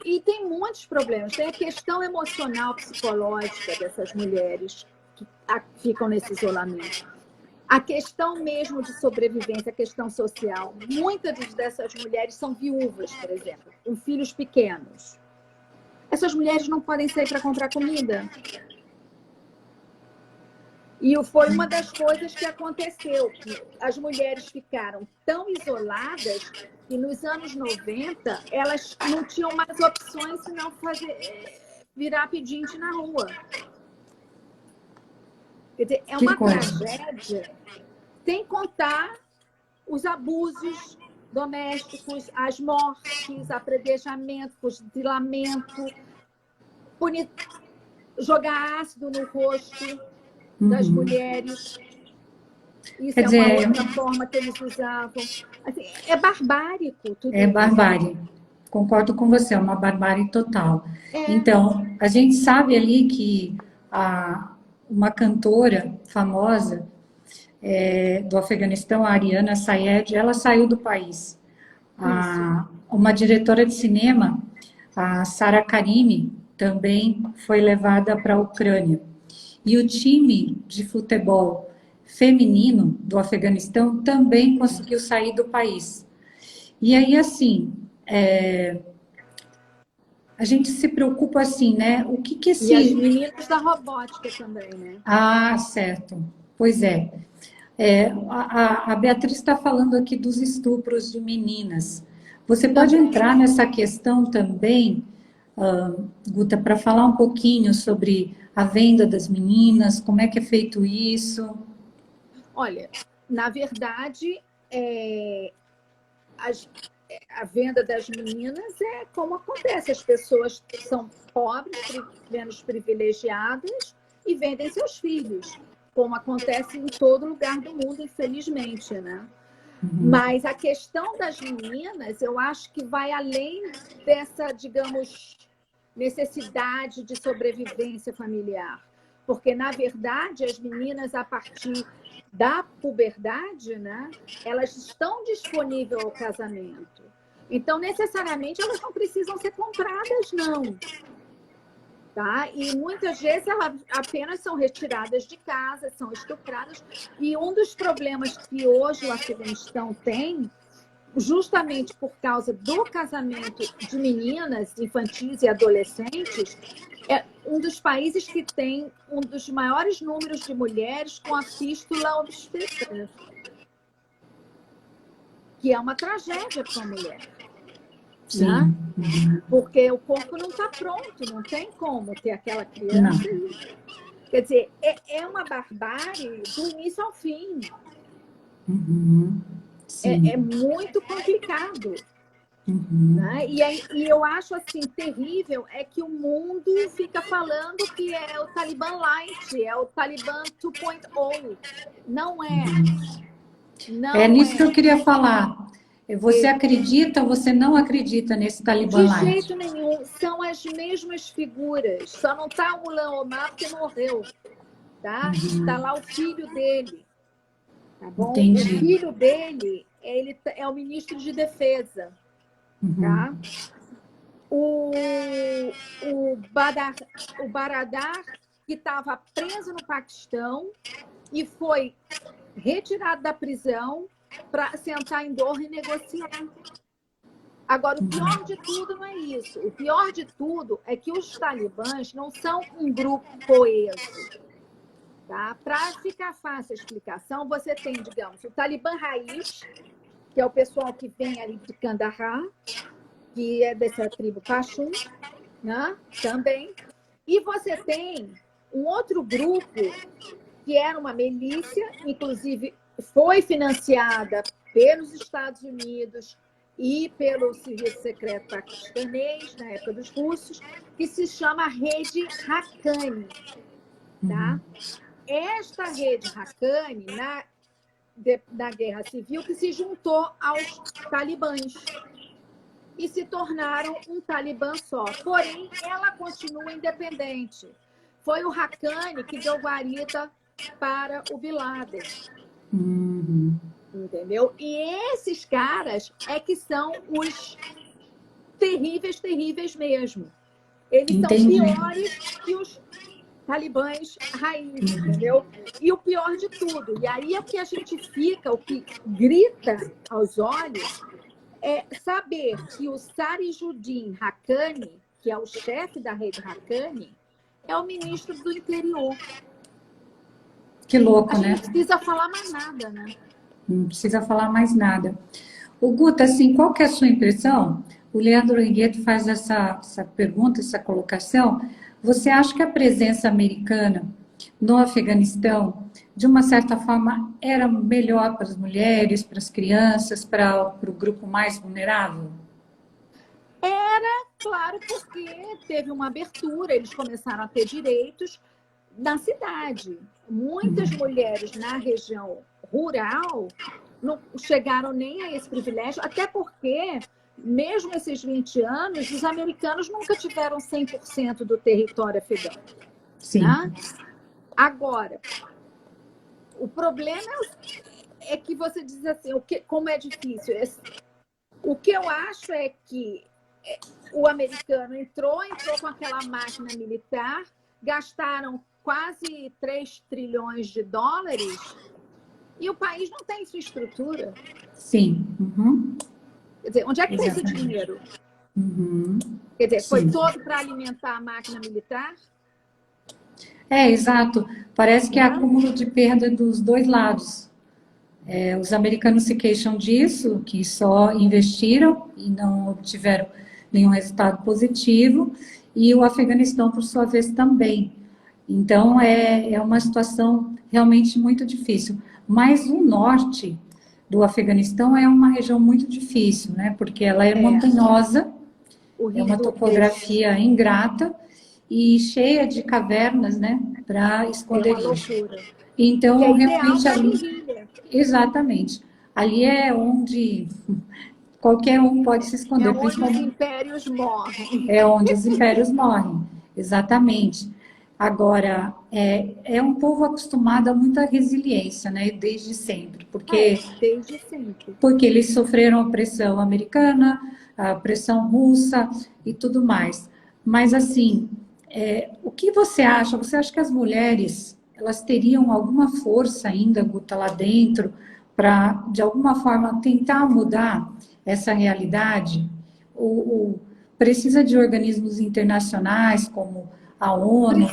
E tem muitos problemas. Tem a questão emocional, psicológica dessas mulheres que ficam nesse isolamento. A questão mesmo de sobrevivência, a questão social. Muitas dessas mulheres são viúvas, por exemplo, com filhos pequenos. Essas mulheres não podem sair para comprar comida. E foi uma das coisas que aconteceu, que as mulheres ficaram tão isoladas que nos anos 90 elas não tinham mais opções senão virar pedinte na rua. Quer dizer, é uma tragédia, sem contar os abusos domésticos, as mortes, apredejamento, fuzilamento, jogar ácido no rosto das mulheres. Isso é uma outra forma que eles usavam. Assim, é barbárico tudo isso. Barbárie. Concordo com você, é uma barbárie total. Então, a gente sabe ali que uma cantora famosa do Afeganistão, a Ariana Sayed, ela saiu do país. Uma diretora de cinema, a Sara Karimi, também foi levada para a Ucrânia. E o time de futebol feminino do Afeganistão também conseguiu sair do país. E aí, assim, a gente se preocupa assim, né? O que esse... E as meninas da robótica também, né? Ah, certo. Pois é. A Beatriz está falando aqui dos estupros de meninas. Você pode entrar nessa questão também, Guta, para falar um pouquinho sobre a venda das meninas, como é que é feito isso? Olha, na verdade, a venda das meninas é como acontece. As pessoas são pobres, menos privilegiadas e vendem seus filhos, como acontece em todo lugar do mundo, infelizmente, né? Mas a questão das meninas, eu acho que vai além dessa, digamos, necessidade de sobrevivência familiar. Porque, na verdade, as meninas, a partir da puberdade, né, elas estão disponíveis ao casamento. Então, necessariamente, elas não precisam ser compradas, não. Tá? E muitas vezes elas apenas são retiradas de casa, são estupradas. E um dos problemas que hoje o Afeganistão tem, justamente por causa do casamento de meninas, infantis e adolescentes, é um dos países que tem um dos maiores números de mulheres com a fístula obstétrica, que é uma tragédia para a mulher. Sim. Né? Porque o corpo não está pronto, não tem como ter aquela criança. Quer dizer, é uma barbárie do início ao fim. É muito complicado. Né? E eu acho assim terrível é que o mundo fica falando que é o Talibã Light, é o Talibã 2.0. Não é. Não nisso que eu queria falar. Você acredita ou você não acredita nesse Talibã Light? De jeito nenhum. São as mesmas figuras. Só não está o Mullah Omar porque morreu. Tá? Está lá o filho dele. Tá bom? Entendi. O filho dele ele é o ministro de Defesa. Uhum. Tá? O Baradar, que estava preso no Paquistão e foi retirado da prisão para sentar em Doha e negociar. Agora, o pior de tudo não é isso. O pior de tudo é que os talibãs não são um grupo coeso. Tá? Para ficar fácil a explicação, você tem, digamos, o Talibã raiz, que é o pessoal que vem ali de Kandahar, que é dessa tribo Pashtun, né? Também. E você tem um outro grupo que era uma milícia, inclusive foi financiada pelos Estados Unidos e pelo serviço secreto paquistanês, na época dos russos, que se chama Rede Haqqani. Tá? Esta Rede Haqqani, na Guerra Civil, que se juntou aos talibãs e se tornaram um talibã só. Porém, ela continua independente. Foi o Haqqani que deu guarita para o Bin Laden. Entendeu? E esses caras é que são os terríveis, terríveis mesmo. Eles são piores que os talibãs raiz, entendeu? E o pior de tudo, e aí é o que a gente fica, o que grita aos olhos, é saber que o Sarijuddin Haqqani, que é o chefe da rede Haqqani, é o ministro do interior. Que louco, né? Não precisa falar mais nada, né? Não precisa falar mais nada. O Guta, assim, qual que é a sua impressão? O Leandro Henriette faz essa pergunta, essa colocação. Você acha que a presença americana no Afeganistão, de uma certa forma, era melhor para as mulheres, para as crianças, para o grupo mais vulnerável? Era, claro, porque teve uma abertura, eles começaram a ter direitos na cidade. Muitas mulheres na região rural não chegaram nem a esse privilégio, até porque, mesmo esses 20 anos, os americanos nunca tiveram 100% do território afegão. Sim. Né? Agora, o problema é que você diz assim, como é difícil. O que eu acho é que o americano entrou com aquela máquina militar, gastaram quase 3 trilhões de dólares e o país não tem infraestrutura. Sim. Quer dizer, onde é que está esse dinheiro? Quer dizer, foi todo para alimentar a máquina militar? Exato. Parece que é acúmulo de perda dos dois lados. Os americanos se queixam disso, que só investiram e não obtiveram nenhum resultado positivo, e o Afeganistão, por sua vez, também. Então, é uma situação realmente muito difícil. Mas o norte do Afeganistão é uma região muito difícil, né? Porque ela é montanhosa, é uma topografia ingrata e cheia de cavernas, né? Para esconderijo. Então, realmente ali... Exatamente. Ali é onde qualquer um pode se esconder. É onde os impérios morrem. É onde os impérios morrem, exatamente. Agora, é um povo acostumado a muita resiliência, né? Desde sempre. Desde sempre. Porque eles sofreram a pressão americana, a pressão russa e tudo mais. Mas, assim, o que você acha? Você acha que as mulheres... elas teriam alguma força ainda, Guta, lá dentro, para, de alguma forma, tentar mudar essa realidade? Ou precisa de organismos internacionais, como a ONU?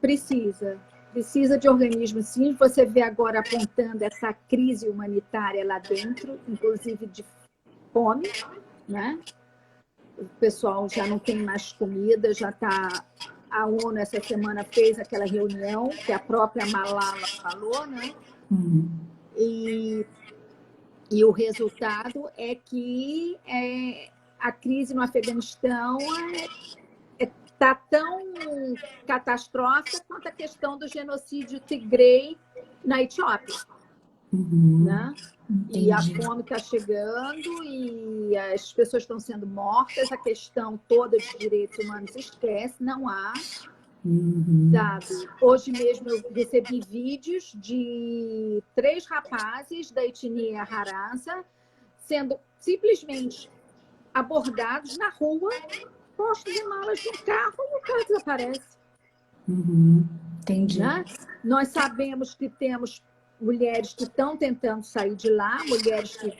Precisa de organismos, sim. Você vê agora apontando essa crise humanitária lá dentro, inclusive de fome, né? O pessoal já não tem mais comida, já está... A ONU, essa semana, fez aquela reunião que a própria Malala falou, né? E o resultado é que a crise no Afeganistão está tão catastrófica quanto a questão do genocídio Tigray na Etiópia. Né? E a fome está chegando e as pessoas estão sendo mortas, a questão toda de direitos humanos esquece, não há. sabe? Hoje mesmo eu recebi vídeos de 3 rapazes da etnia Harassa sendo simplesmente abordados na rua, postos em malas de um carro e o cara desaparece. Entendi. Né? Nós sabemos que temos mulheres que estão tentando sair de lá, mulheres que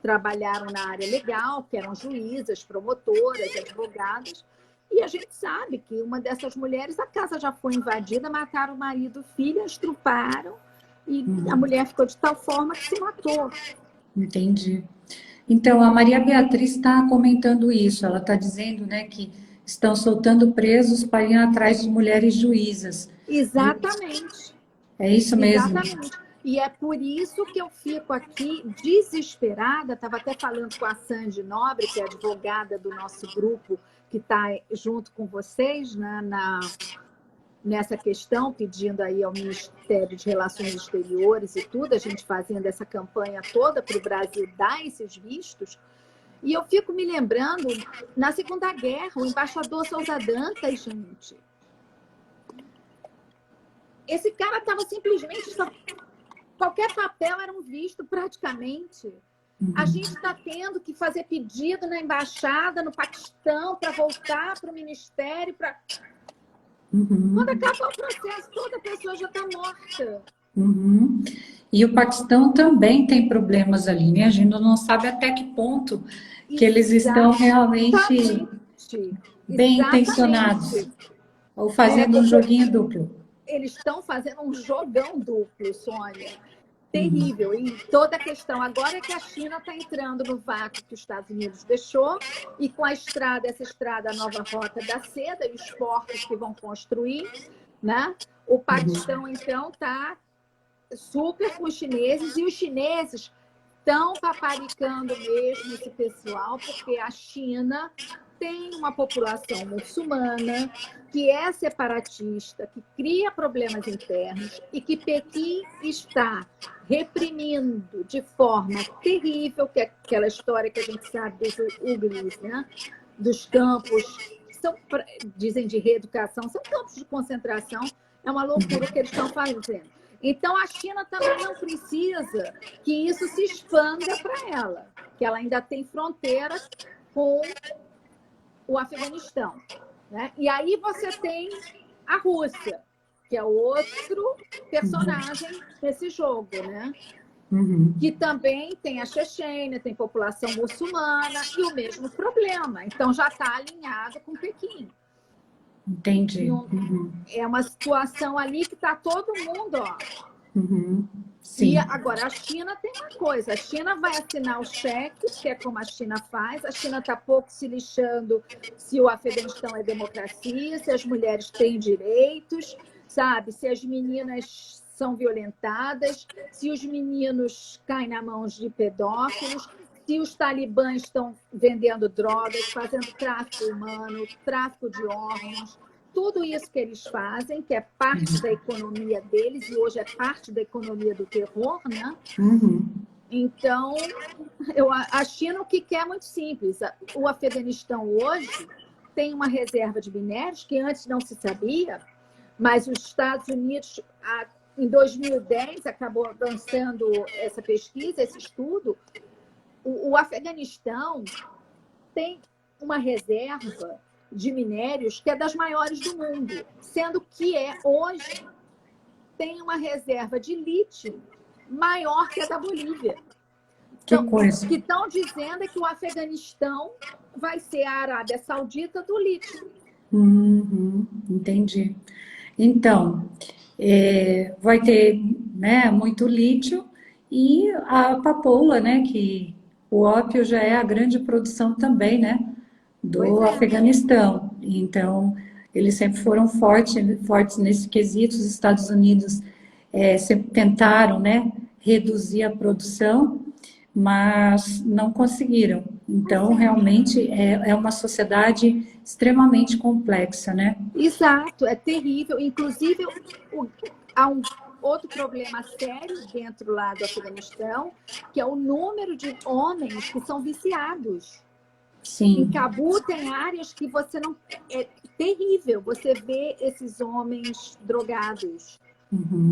trabalharam na área legal, que eram juízas, promotoras, advogadas, e a gente sabe que uma dessas mulheres, a casa já foi invadida, mataram o marido, o filho, estruparam, e a mulher ficou de tal forma que se matou. Entendi. Então, a Maria Beatriz está comentando isso, ela está dizendo, né, que estão soltando presos para ir atrás de mulheres juízas. Exatamente. É isso mesmo? Exatamente. E é por isso que eu fico aqui desesperada. Estava até falando com a Sandy Nobre, que é advogada do nosso grupo, que está junto com vocês, né, nessa questão, pedindo aí ao Ministério de Relações Exteriores e tudo, a gente fazendo essa campanha toda para o Brasil dar esses vistos. E eu fico me lembrando, na Segunda Guerra, o embaixador Souza Dantas, gente. Esse cara estava simplesmente... Qualquer papel era um visto, praticamente. A gente está tendo que fazer pedido na embaixada, no Paquistão, para voltar para o ministério. Quando acaba o processo, toda pessoa já está morta. E o Paquistão também tem problemas ali, né? A gente não sabe até que ponto que eles estão realmente bem intencionados. Ou fazendo um joguinho duplo. Eles estão fazendo um jogão duplo, Sônia. Terrível. E toda a questão agora é que a China está entrando no vácuo que os Estados Unidos deixou, e com a estrada, essa estrada, a nova rota da seda e os portos que vão construir, né? O Paquistão, então, está super com os chineses, e os chineses estão paparicando mesmo esse pessoal, porque a China tem uma população muçulmana que é separatista, que cria problemas internos e que Pequim está reprimindo de forma terrível, que é aquela história que a gente sabe dos uigures, né? Dos campos, são, dizem de reeducação, são campos de concentração, é uma loucura o que eles estão fazendo. Então, a China também não precisa que isso se expanda para ela, que ela ainda tem fronteira com o Afeganistão, né? E aí você tem a Rússia, que é outro personagem desse jogo, né? Que também tem a Chechênia, tem população muçulmana e o mesmo problema. Então, já está alinhado com Pequim. Entendi. É uma situação ali que está todo mundo, ó. Sim. E agora, a China tem uma coisa, a China vai assinar o cheque, que é como a China faz, a China está pouco se lixando se o Afeganistão é democracia, se as mulheres têm direitos, sabe? Se as meninas são violentadas, se os meninos caem na mão de pedófilos, se os talibãs estão vendendo drogas, fazendo tráfico humano, tráfico de órgãos, tudo isso que eles fazem, que é parte da economia deles, e hoje é parte da economia do terror, né? Então, a China o que quer é muito simples. O Afeganistão hoje tem uma reserva de minérios que antes não se sabia, mas os Estados Unidos, em 2010, acabou lançando essa pesquisa, esse estudo. O Afeganistão tem uma reserva de minérios que é das maiores do mundo, sendo que hoje tem uma reserva de lítio maior que a da Bolívia. Então, o que estão dizendo é que o Afeganistão vai ser a Arábia Saudita do lítio. Entendi. Então, vai ter, né, muito lítio e a papoula, né, que o ópio já é a grande produção também, né, do Afeganistão. Então, eles sempre foram fortes nesse quesito. Os Estados Unidos sempre tentaram, né, reduzir a produção, mas não conseguiram. Então, realmente, é uma sociedade extremamente complexa, né? Exato, é terrível. Inclusive, há um outro problema sério dentro lá do Afeganistão, que é o número de homens que são viciados. Sim. Em Cabu tem áreas que você não... É terrível você vê esses homens drogados.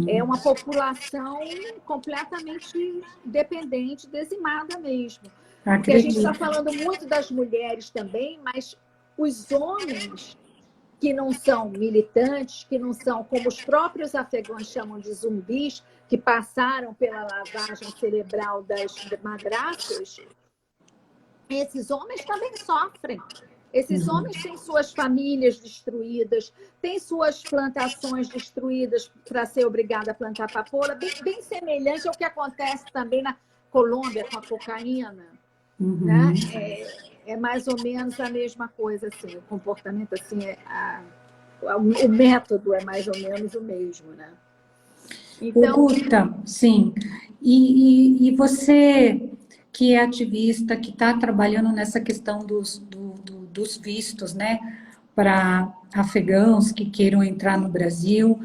É uma população completamente dependente, dizimada mesmo. Porque a gente está Acredito. falando muito das mulheres também, mas os homens que não são militantes, que não são, como os próprios afegãos chamam de zumbis, que passaram pela lavagem cerebral das madraças, esses homens também sofrem. Esses homens têm suas famílias destruídas, têm suas plantações destruídas para ser obrigada a plantar papoula, bem semelhante ao que acontece também na Colômbia com a cocaína. Né? É mais ou menos a mesma coisa, assim, o comportamento, assim, o método é mais ou menos o mesmo, né? Então... Guta, sim. E você, que é ativista, que está trabalhando nessa questão dos vistos, né, para afegãos que queiram entrar no Brasil,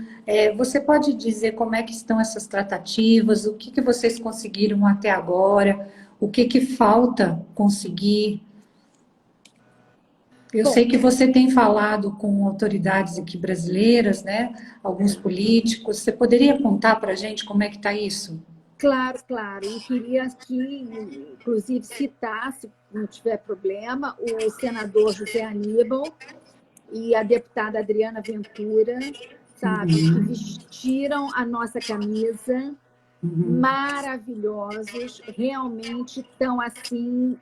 você pode dizer como é que estão essas tratativas, o que vocês conseguiram até agora, o que falta conseguir? Eu sei que você tem falado com autoridades aqui brasileiras, né? Alguns políticos. Você poderia contar para a gente como é que está isso? Claro, claro. E queria aqui, inclusive, citar, se não tiver problema, o senador José Aníbal e a deputada Adriana Ventura, sabe? Que vestiram a nossa camisa, maravilhosos, realmente estão assim...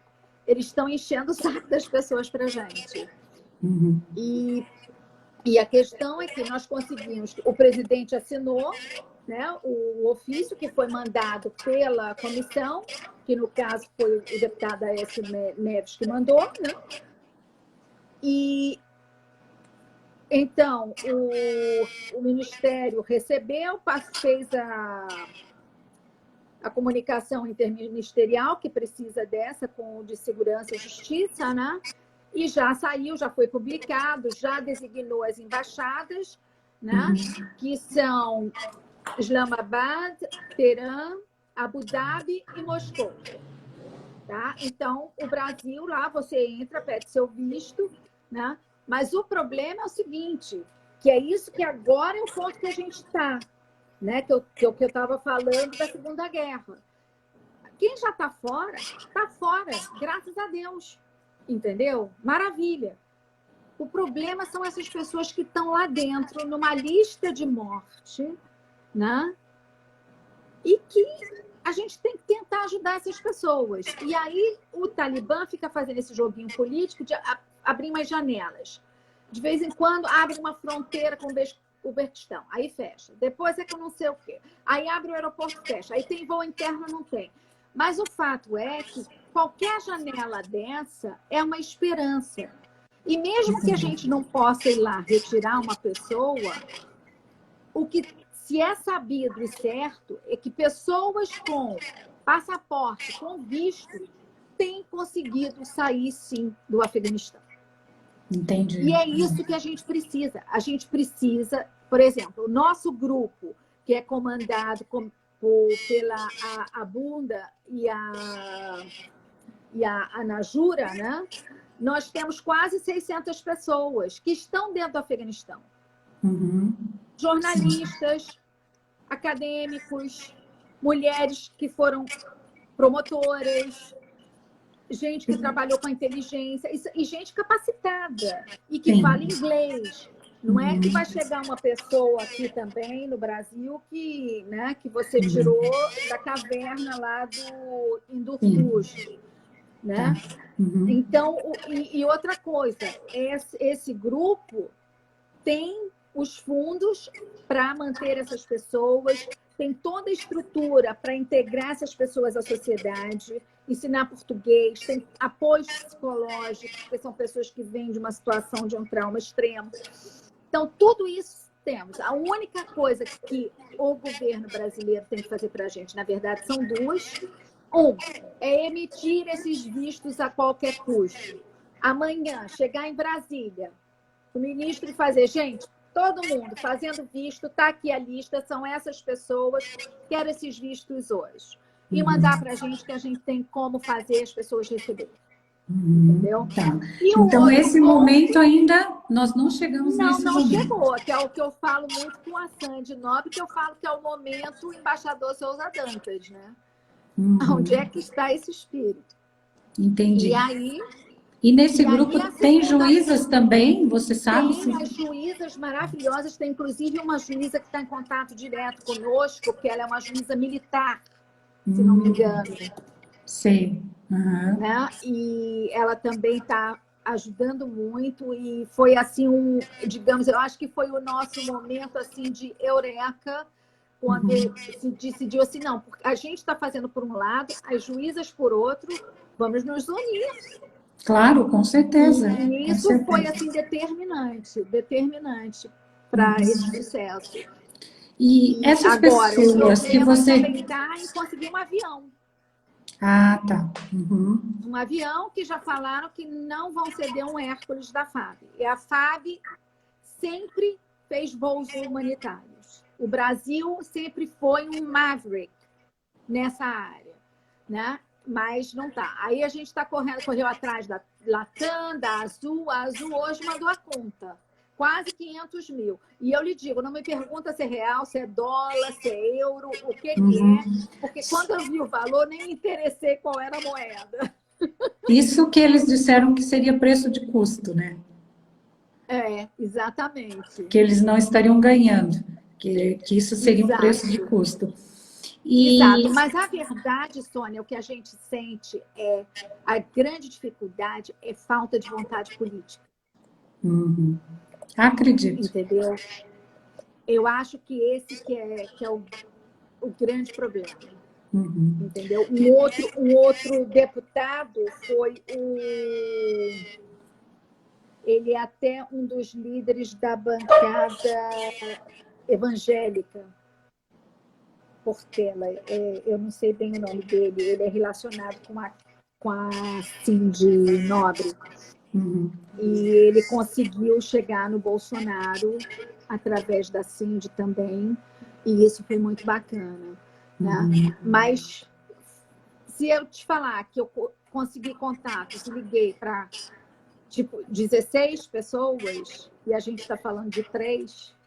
Eles estão enchendo o saco das pessoas para a gente. E a questão é que nós conseguimos, o presidente assinou, né, o ofício que foi mandado pela comissão, que no caso foi o deputado Aécio Neves que mandou, né? E então o Ministério recebeu, fez a comunicação interministerial, que precisa dessa, com o de Segurança e Justiça, né? E já saiu, já foi publicado, já designou as embaixadas, né? Que são Islamabad, Teherã, Abu Dhabi e Moscou. Tá? Então, o Brasil, lá você entra, pede seu visto, né? Mas o problema é o seguinte, que é isso que agora é o ponto que a gente está, né? Que eu estava falando da Segunda Guerra. Quem já está fora, graças a Deus. Entendeu? Maravilha. O problema são essas pessoas que estão lá dentro, numa lista de morte, né? E que a gente tem que tentar ajudar essas pessoas. E aí o Talibã fica fazendo esse joguinho político de abrir umas janelas. De vez em quando abre uma fronteira com o Uzbequistão, aí fecha. Depois é que eu não sei o quê. Aí abre o aeroporto, fecha. Aí tem voo interno, não tem. Mas o fato é que qualquer janela dessa é uma esperança. E mesmo que a gente não possa ir lá retirar uma pessoa, o que se é sabido e certo é que pessoas com passaporte, com visto, têm conseguido sair, sim, do Afeganistão. Entendi. E é isso que a gente precisa. A gente precisa, por exemplo, o nosso grupo, que é comandado pela a Bunda e a Najura, né? Nós temos quase 600 pessoas que estão dentro do Afeganistão. Jornalistas, acadêmicos, mulheres que foram promotoras, gente que trabalhou com a inteligência e gente capacitada e que fala inglês. Não é que vai chegar uma pessoa aqui também no Brasil que, né, que você tirou da caverna lá do Hindufus, né? Então, e outra coisa, esse grupo tem os fundos para manter essas pessoas, tem toda a estrutura para integrar essas pessoas à sociedade, ensinar português, tem apoio psicológico, porque são pessoas que vêm de uma situação de um trauma extremo. Então, tudo isso temos. A única coisa que o governo brasileiro tem que fazer para a gente, na verdade, são duas. É emitir esses vistos a qualquer custo. Amanhã, chegar em Brasília, o ministro e fazer, gente, todo mundo fazendo visto, está aqui a lista, são essas pessoas, quero esses vistos hoje. E mandar para a gente que a gente tem como fazer as pessoas receberem. entendeu? Tá. E o Então, outro esse ponto, momento ainda, nós não chegamos nesse não momento. chegou, que é o que eu falo muito com a Sandy Nobre, que eu falo que é o momento embaixador Souza Dantas, né? Onde é que está esse espírito? Entendi. E aí, E nesse grupo a tem segunda juízas também, você sabe? tem as juízas maravilhosas, tem inclusive uma juíza que está em contato direto conosco, que ela é uma juíza militar, se não me engano, Sei. Uhum. né? E ela também está ajudando muito e foi assim digamos, eu acho que foi o nosso momento assim de eureka quando se decidiu assim, não, porque a gente está fazendo por um lado, as juízas por outro, vamos nos unir. Claro, com certeza. E Com isso foi certeza. assim determinante para esse sucesso. E E essas agora, o pessoas que problema você. também está em conseguir um avião. Ah, tá. Um avião que já falaram que não vão ceder um Hércules da FAB. E a FAB sempre fez voos humanitários. O Brasil sempre foi um Maverick nessa área, né? Mas não tá. Aí a gente está correu atrás da Latam, da Azul. A Azul hoje mandou a conta. Quase 500 mil. E eu lhe digo, não me pergunta se é real, se é dólar, se é euro, o que é. Porque quando eu vi o valor, nem me interessei qual era a moeda. Isso que eles disseram que seria preço de custo, né? É, exatamente. Que eles não estariam ganhando, que isso seria um preço de Exato. custo. Exato, E mas a verdade, Sônia, o que a gente sente é a grande dificuldade é falta de vontade política, acredito. entendeu? Eu acho que esse que é o grande problema, entendeu? Um outro deputado foi ele é até um dos líderes da bancada evangélica. Portela, eu não sei bem o nome dele, ele é relacionado com a Cindy Nobre. E ele conseguiu chegar no Bolsonaro através da Cindy também, e isso foi muito bacana. Né? Mas se eu te falar que eu consegui contatos e liguei para tipo 16 pessoas, e a gente está falando de 3.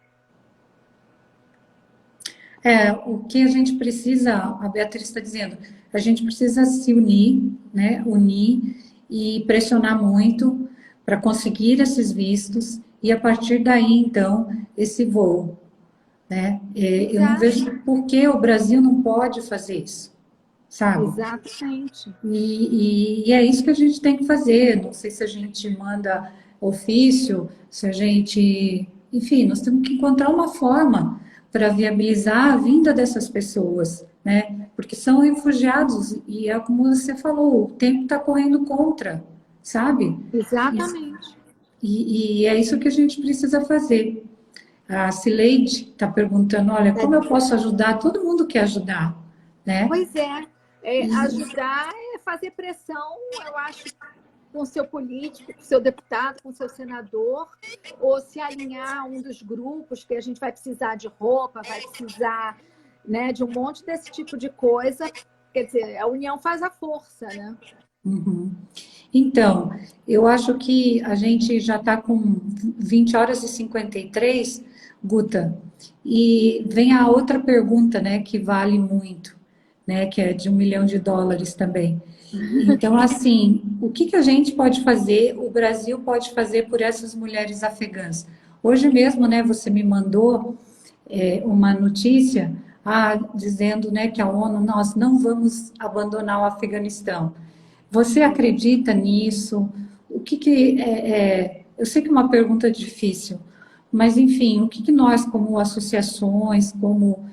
O que a gente precisa, a Beatriz está dizendo, a gente precisa se unir, né? Unir e pressionar muito para conseguir esses vistos e a partir daí, então, esse voo. Né? Eu não vejo por que o Brasil não pode fazer isso, sabe? Exatamente. E é isso que a gente tem que fazer. Não sei se a gente manda ofício, se a gente. Enfim, nós temos que encontrar uma forma para viabilizar a vinda dessas pessoas, né? Porque são refugiados e é como você falou, o tempo está correndo contra, sabe? Exatamente. E é isso que a gente precisa fazer. A Cileide está perguntando, olha, como eu posso ajudar? Todo mundo quer ajudar, né? Pois ajudar é fazer pressão, eu acho, com o seu político, com o seu deputado, com o seu senador, ou se alinhar a um dos grupos que a gente vai precisar de roupa, vai precisar, né, de um monte desse tipo de coisa. Quer dizer, a união faz a força, né? Então, eu acho que a gente já está com 20 horas e 53, Guta, e vem a outra pergunta, né, que vale muito, né, que é de US$ 1 milhão também. Então, assim, o que a gente pode fazer, o Brasil pode fazer por essas mulheres afegãs? Hoje mesmo, né, você me mandou uma notícia dizendo, né, que a ONU, nós não vamos abandonar o Afeganistão. Você acredita nisso? O que eu sei que é uma pergunta difícil, mas enfim, o que nós, como associações, como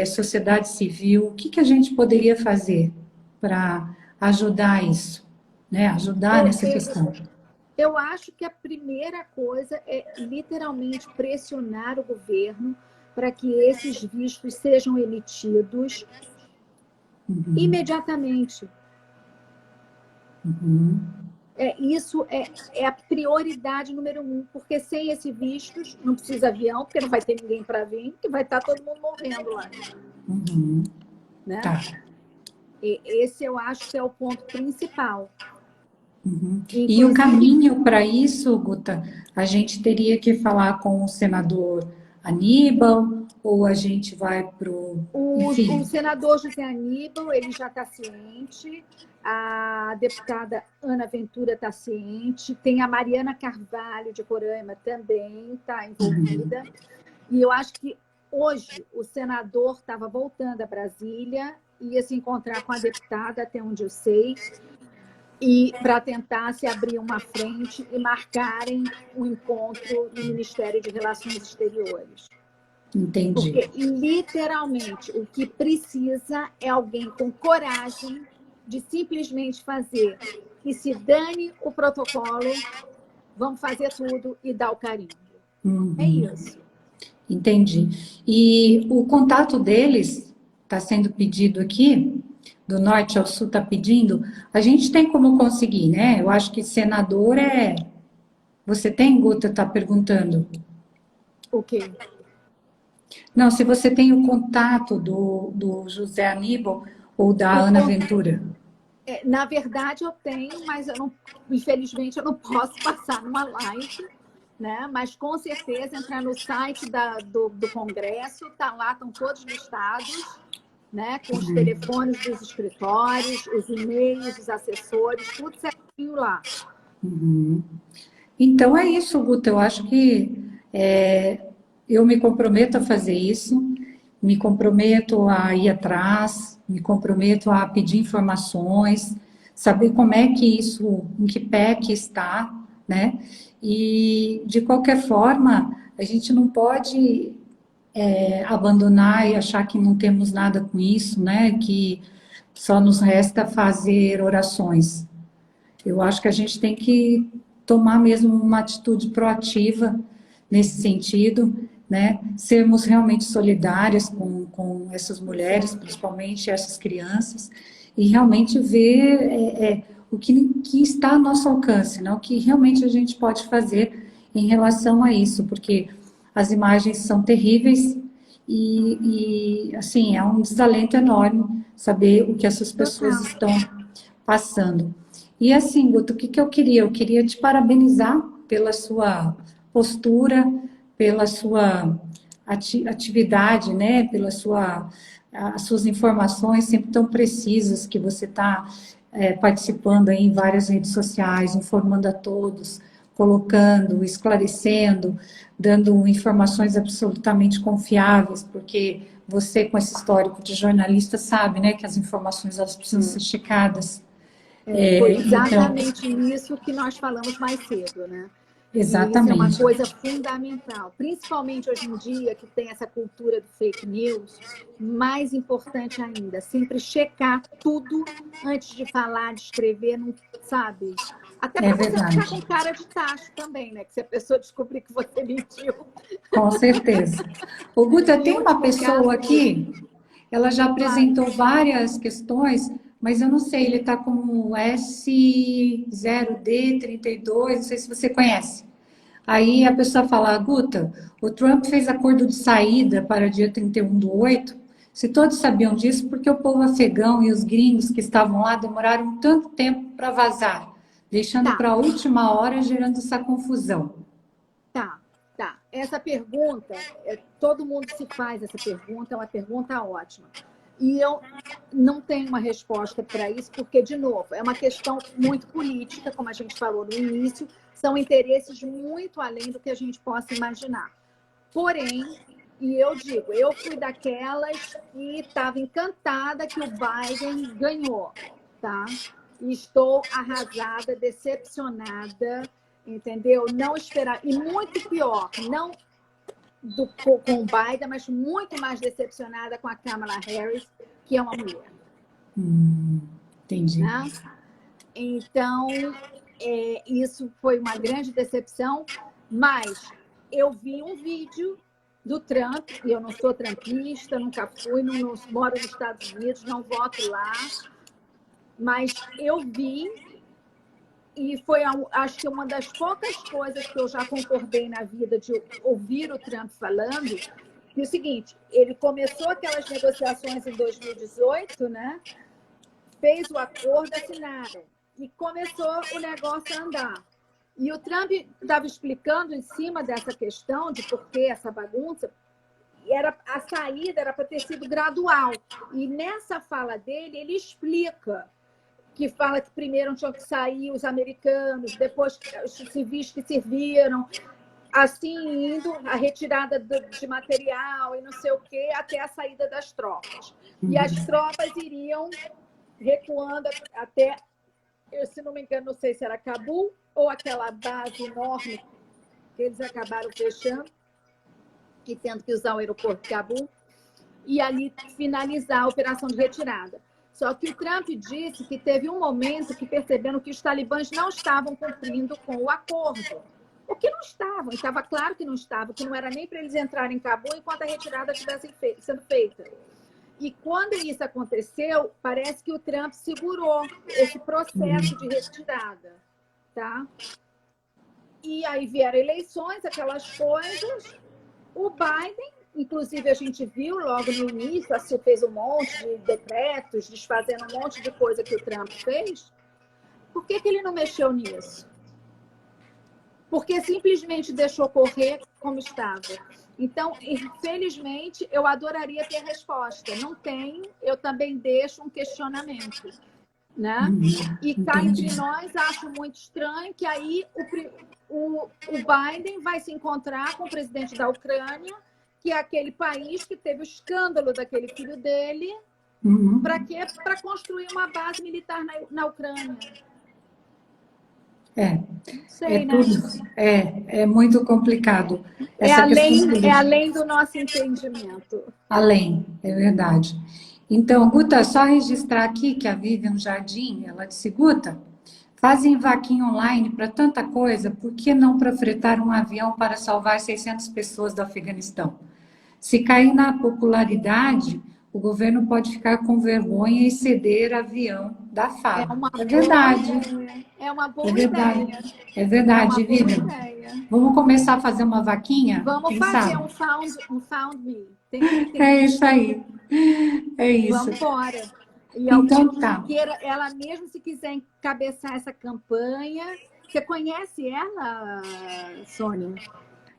sociedade civil, o que a gente poderia fazer para ajudar isso, né? Ajudar nessa questão? Eu acho que a primeira coisa é literalmente pressionar o governo para que esses vistos sejam emitidos imediatamente. Isso é a prioridade número 1, porque sem esses vistos não precisa avião, porque não vai ter ninguém para vir, que vai estar todo mundo morrendo lá. Né? Tá. Esse eu acho que é o ponto principal. Uhum. E o Inclusive, caminho para isso, Guta, a gente teria que falar com o senador Aníbal, ou a gente vai para o. o Enfim. senador José Aníbal, ele já está ciente, a deputada Ana Ventura está ciente, tem a Mariana Carvalho, de Roraima, também está envolvida. E eu acho que hoje o senador estava voltando a Brasília, ia se encontrar com a deputada, até onde eu sei, e para tentar se abrir uma frente e marcarem um encontro no Ministério de Relações Exteriores. Entendi. Porque, literalmente, o que precisa é alguém com coragem de simplesmente fazer que se dane o protocolo, vamos fazer tudo e dar o carimbo. É Uhum. isso. Entendi. E o contato deles está sendo pedido aqui, do norte ao sul está pedindo. A gente tem como conseguir, né? Eu acho que senador é. Você tem, Guta, está perguntando? O quê? Não, se você tem o contato do José Aníbal ou da O Ana con- Ventura. Na verdade, eu tenho, mas eu não, infelizmente eu não posso passar numa live, né? Mas com certeza entrar no site do Congresso, tá lá, estão todos listados, né? Com os telefones dos escritórios, os e-mails, os assessores, tudo certinho lá. Uhum. Então é isso, Guta. Eu acho que eu me comprometo a fazer isso, me comprometo a ir atrás, me comprometo a pedir informações, saber como é que isso, em que pé que está, né? E de qualquer forma, a gente não pode abandonar e achar que não temos nada com isso, né? Que só nos resta fazer orações. Eu acho que a gente tem que tomar mesmo uma atitude proativa nesse sentido, né? Sermos realmente solidárias com essas mulheres, principalmente essas crianças, e realmente ver o que está ao nosso alcance, né? O que realmente a gente pode fazer em relação a isso, porque as imagens são terríveis assim, é um desalento enorme saber o que essas pessoas Total. estão passando. E assim, Guto, o que que eu queria? Eu queria te parabenizar pela sua postura, pela sua atividade, né? Pela as suas informações sempre tão precisas que você está participando aí em várias redes sociais, informando a todos, colocando, esclarecendo, dando informações absolutamente confiáveis, porque você, com esse histórico de jornalista, sabe, né, que as informações elas precisam ser checadas. Foi Então, exatamente isso que nós falamos mais cedo, né? E isso é uma exatamente. coisa fundamental, principalmente hoje em dia que tem essa cultura do fake news, mais importante ainda, sempre checar tudo antes de falar, de escrever, não sabe? Até É para você não ficar verdade. com cara de tacho também, né? Que se a pessoa descobrir que você mentiu Com certeza. O Guta, em tem uma último caso, pessoa aqui, ela já claro, apresentou várias questões, mas eu não sei, ele está com o S0D32, não sei se você conhece. Aí a pessoa fala, Guta, o Trump fez acordo de saída para dia 31/8. Se todos sabiam disso, porque o povo afegão e os gringos que estavam lá demoraram tanto tempo para vazar, deixando tá. para a última hora, gerando essa confusão. Tá, tá. Essa pergunta, todo mundo se faz essa pergunta, é uma pergunta ótima. E eu não tenho uma resposta para isso, porque, de novo, é uma questão muito política, como a gente falou no início, são interesses muito além do que a gente possa imaginar. Porém, e eu digo, eu fui daquelas que estava encantada que o Biden ganhou, tá? E estou arrasada, decepcionada, entendeu? Não esperar. E muito pior, não com o Biden, mas muito mais decepcionada com a Kamala Harris, que é uma mulher. Entendi. Né? Então, isso foi uma grande decepção, mas eu vi um vídeo do Trump, e eu não sou trumpista, nunca fui, não moro nos Estados Unidos, não voto lá, mas eu vi e foi, acho que uma das poucas coisas que eu já concordei na vida de ouvir o Trump falando, e o seguinte, ele começou aquelas negociações em 2018, né? Fez o acordo, assinaram. E começou o negócio a andar. E o Trump estava explicando em cima dessa questão de por que essa bagunça, a saída era para ter sido gradual. E nessa fala dele, ele explica que fala que primeiro tinham que sair os americanos, depois os civis que serviram, assim indo a retirada de material e não sei o quê, até a saída das tropas. E as tropas iriam recuando até, se não me engano, não sei se era Cabul ou aquela base enorme que eles acabaram fechando e tendo que usar o aeroporto de Cabul, e ali finalizar a operação de retirada. Só que o Trump disse que teve um momento que perceberam que os talibãs não estavam cumprindo com o acordo. O que não estavam, estava claro que não estava, que não era nem para eles entrarem em Cabul enquanto a retirada estivesse sendo feita. E quando isso aconteceu, parece que o Trump segurou esse processo de retirada, tá? E aí vieram eleições, aquelas coisas. O Biden, inclusive a gente viu logo no início, se fez um monte de decretos, desfazendo um monte de coisa que o Trump fez. Por que ele não mexeu nisso? Porque simplesmente deixou correr como estava. Então, infelizmente, eu adoraria ter resposta. Não tenho, eu também deixo um questionamento. Né? E cá entre nós, acho muito estranho que aí o Biden vai se encontrar com o presidente da Ucrânia, que é aquele país que teve o escândalo daquele filho dele, para quê? Para construir uma base militar na Ucrânia. Sei, né? É muito complicado. É além do nosso entendimento. Além, é verdade. Então, Guta, só registrar aqui que a Vivian Jardim, ela disse, Guta, fazem vaquinha online para tanta coisa, por que não para fretar um avião para salvar 600 pessoas do Afeganistão? Se cair na popularidade, o governo pode ficar com vergonha e ceder avião da FAB. É verdade. É uma boa ideia. É verdade, Vivian. Vamos começar a fazer uma vaquinha? Vamos fazer um found me. É isso aí. É isso. Vamos embora. E então tá. Queira, ela mesmo se quiser encabeçar essa campanha. Você conhece ela, Sônia?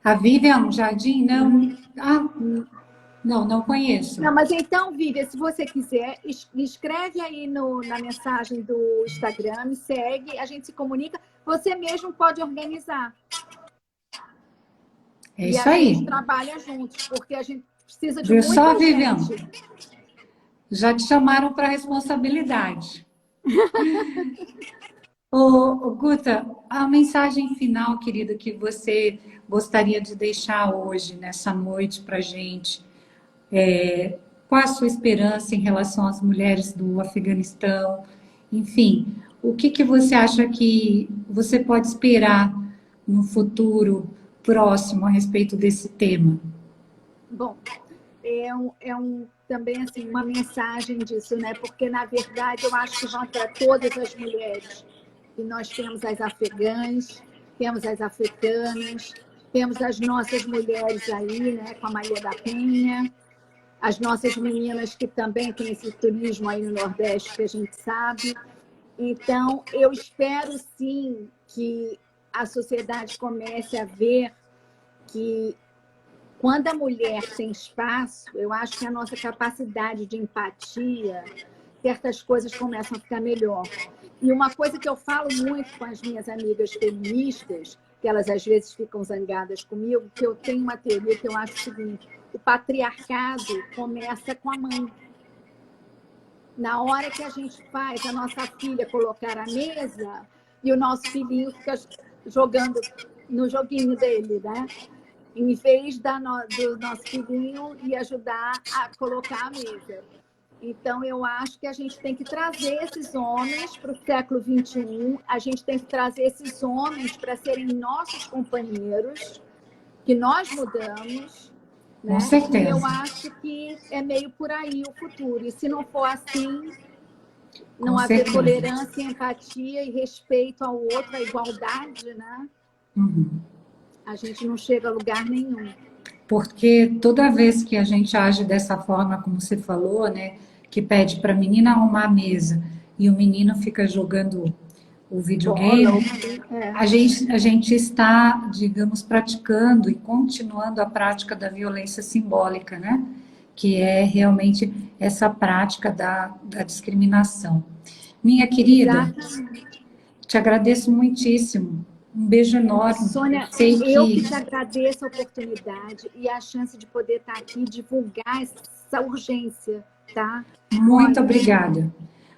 A Vivian Jardim? Não. Não conheço. Não, mas então, Vivian, se você quiser, escreve aí na mensagem do Instagram, me segue, a gente se comunica. Você mesmo pode organizar. É isso aí. E a gente trabalha juntos, porque a gente precisa de muita só, gente. Vivian? Já te chamaram para responsabilidade. Guta, a mensagem final, querida, que você gostaria de deixar hoje, nessa noite, para a gente, qual a sua esperança em relação às mulheres do Afeganistão? Enfim, o que você acha que você pode esperar no futuro próximo a respeito desse tema? Bom, também assim, uma mensagem disso, né? Porque, na verdade, eu acho que vão para todas as mulheres. E nós temos as afegãs, temos as africanas, temos as nossas mulheres aí, né? Com a Maria da Penha, as nossas meninas que também têm esse turismo aí no Nordeste, que a gente sabe. Então, eu espero, sim, que a sociedade comece a ver que quando a mulher tem espaço, eu acho que a nossa capacidade de empatia, certas coisas começam a ficar melhor. E uma coisa que eu falo muito com as minhas amigas feministas, que elas às vezes ficam zangadas comigo, que eu tenho uma teoria que eu acho o seguinte: o patriarcado começa com a mãe. Na hora que a gente faz a nossa filha colocar a mesa e o nosso filhinho fica jogando no joguinho dele, né? Em vez do nosso filhinho ir ajudar a colocar a mesa. Então, eu acho que a gente tem que trazer esses homens para o século XXI, a gente tem que trazer esses homens para serem nossos companheiros, que nós mudamos. Né? Com certeza. E eu acho que é meio por aí o futuro. E se não for assim, não haver tolerância, empatia e respeito ao outro, a igualdade, né? A gente não chega a lugar nenhum. Porque toda vez que a gente age dessa forma, como você falou, né, que pede para a menina arrumar a mesa e o menino fica jogando o videogame, Bola, é. a gente está, digamos, praticando e continuando a prática da violência simbólica, né? Que é realmente essa prática da discriminação. Minha querida, Exatamente. te agradeço muitíssimo. Um beijo enorme. Sônia, Sei eu que que te agradeço a oportunidade e a chance de poder estar aqui e divulgar essa urgência, tá? muito Olha, obrigada.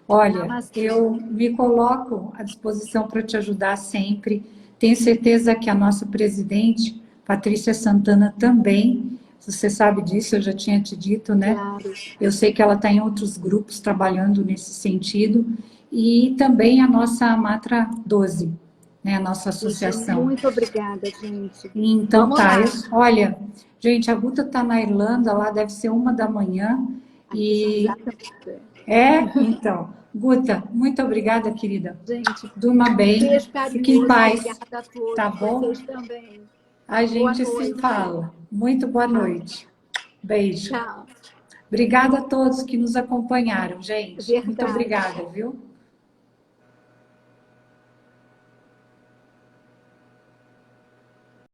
Olha, namastê. eu me coloco à disposição para te ajudar sempre. Tenho certeza que a nossa presidente, Patrícia Santana, também, você sabe disso, eu já tinha te dito, né? Claro. Eu sei que ela está em outros grupos trabalhando nesse sentido. E também a nossa Matra 12, né? A nossa associação. Muito obrigada, gente. Então Vamos tá, lá. olha, gente, a Guta está na Irlanda, lá deve ser 1 da manhã. E Exatamente. então, Guta, muito obrigada, querida. Gente, Durma bem, beijo fique em carinhoso. paz, Obrigada a tá todos. bom? Vocês também. A Boa gente se noite. fala. Muito boa Tá. noite. Beijo. Tchau. Obrigada a todos que nos acompanharam, gente. Muito Verdade. obrigada, viu?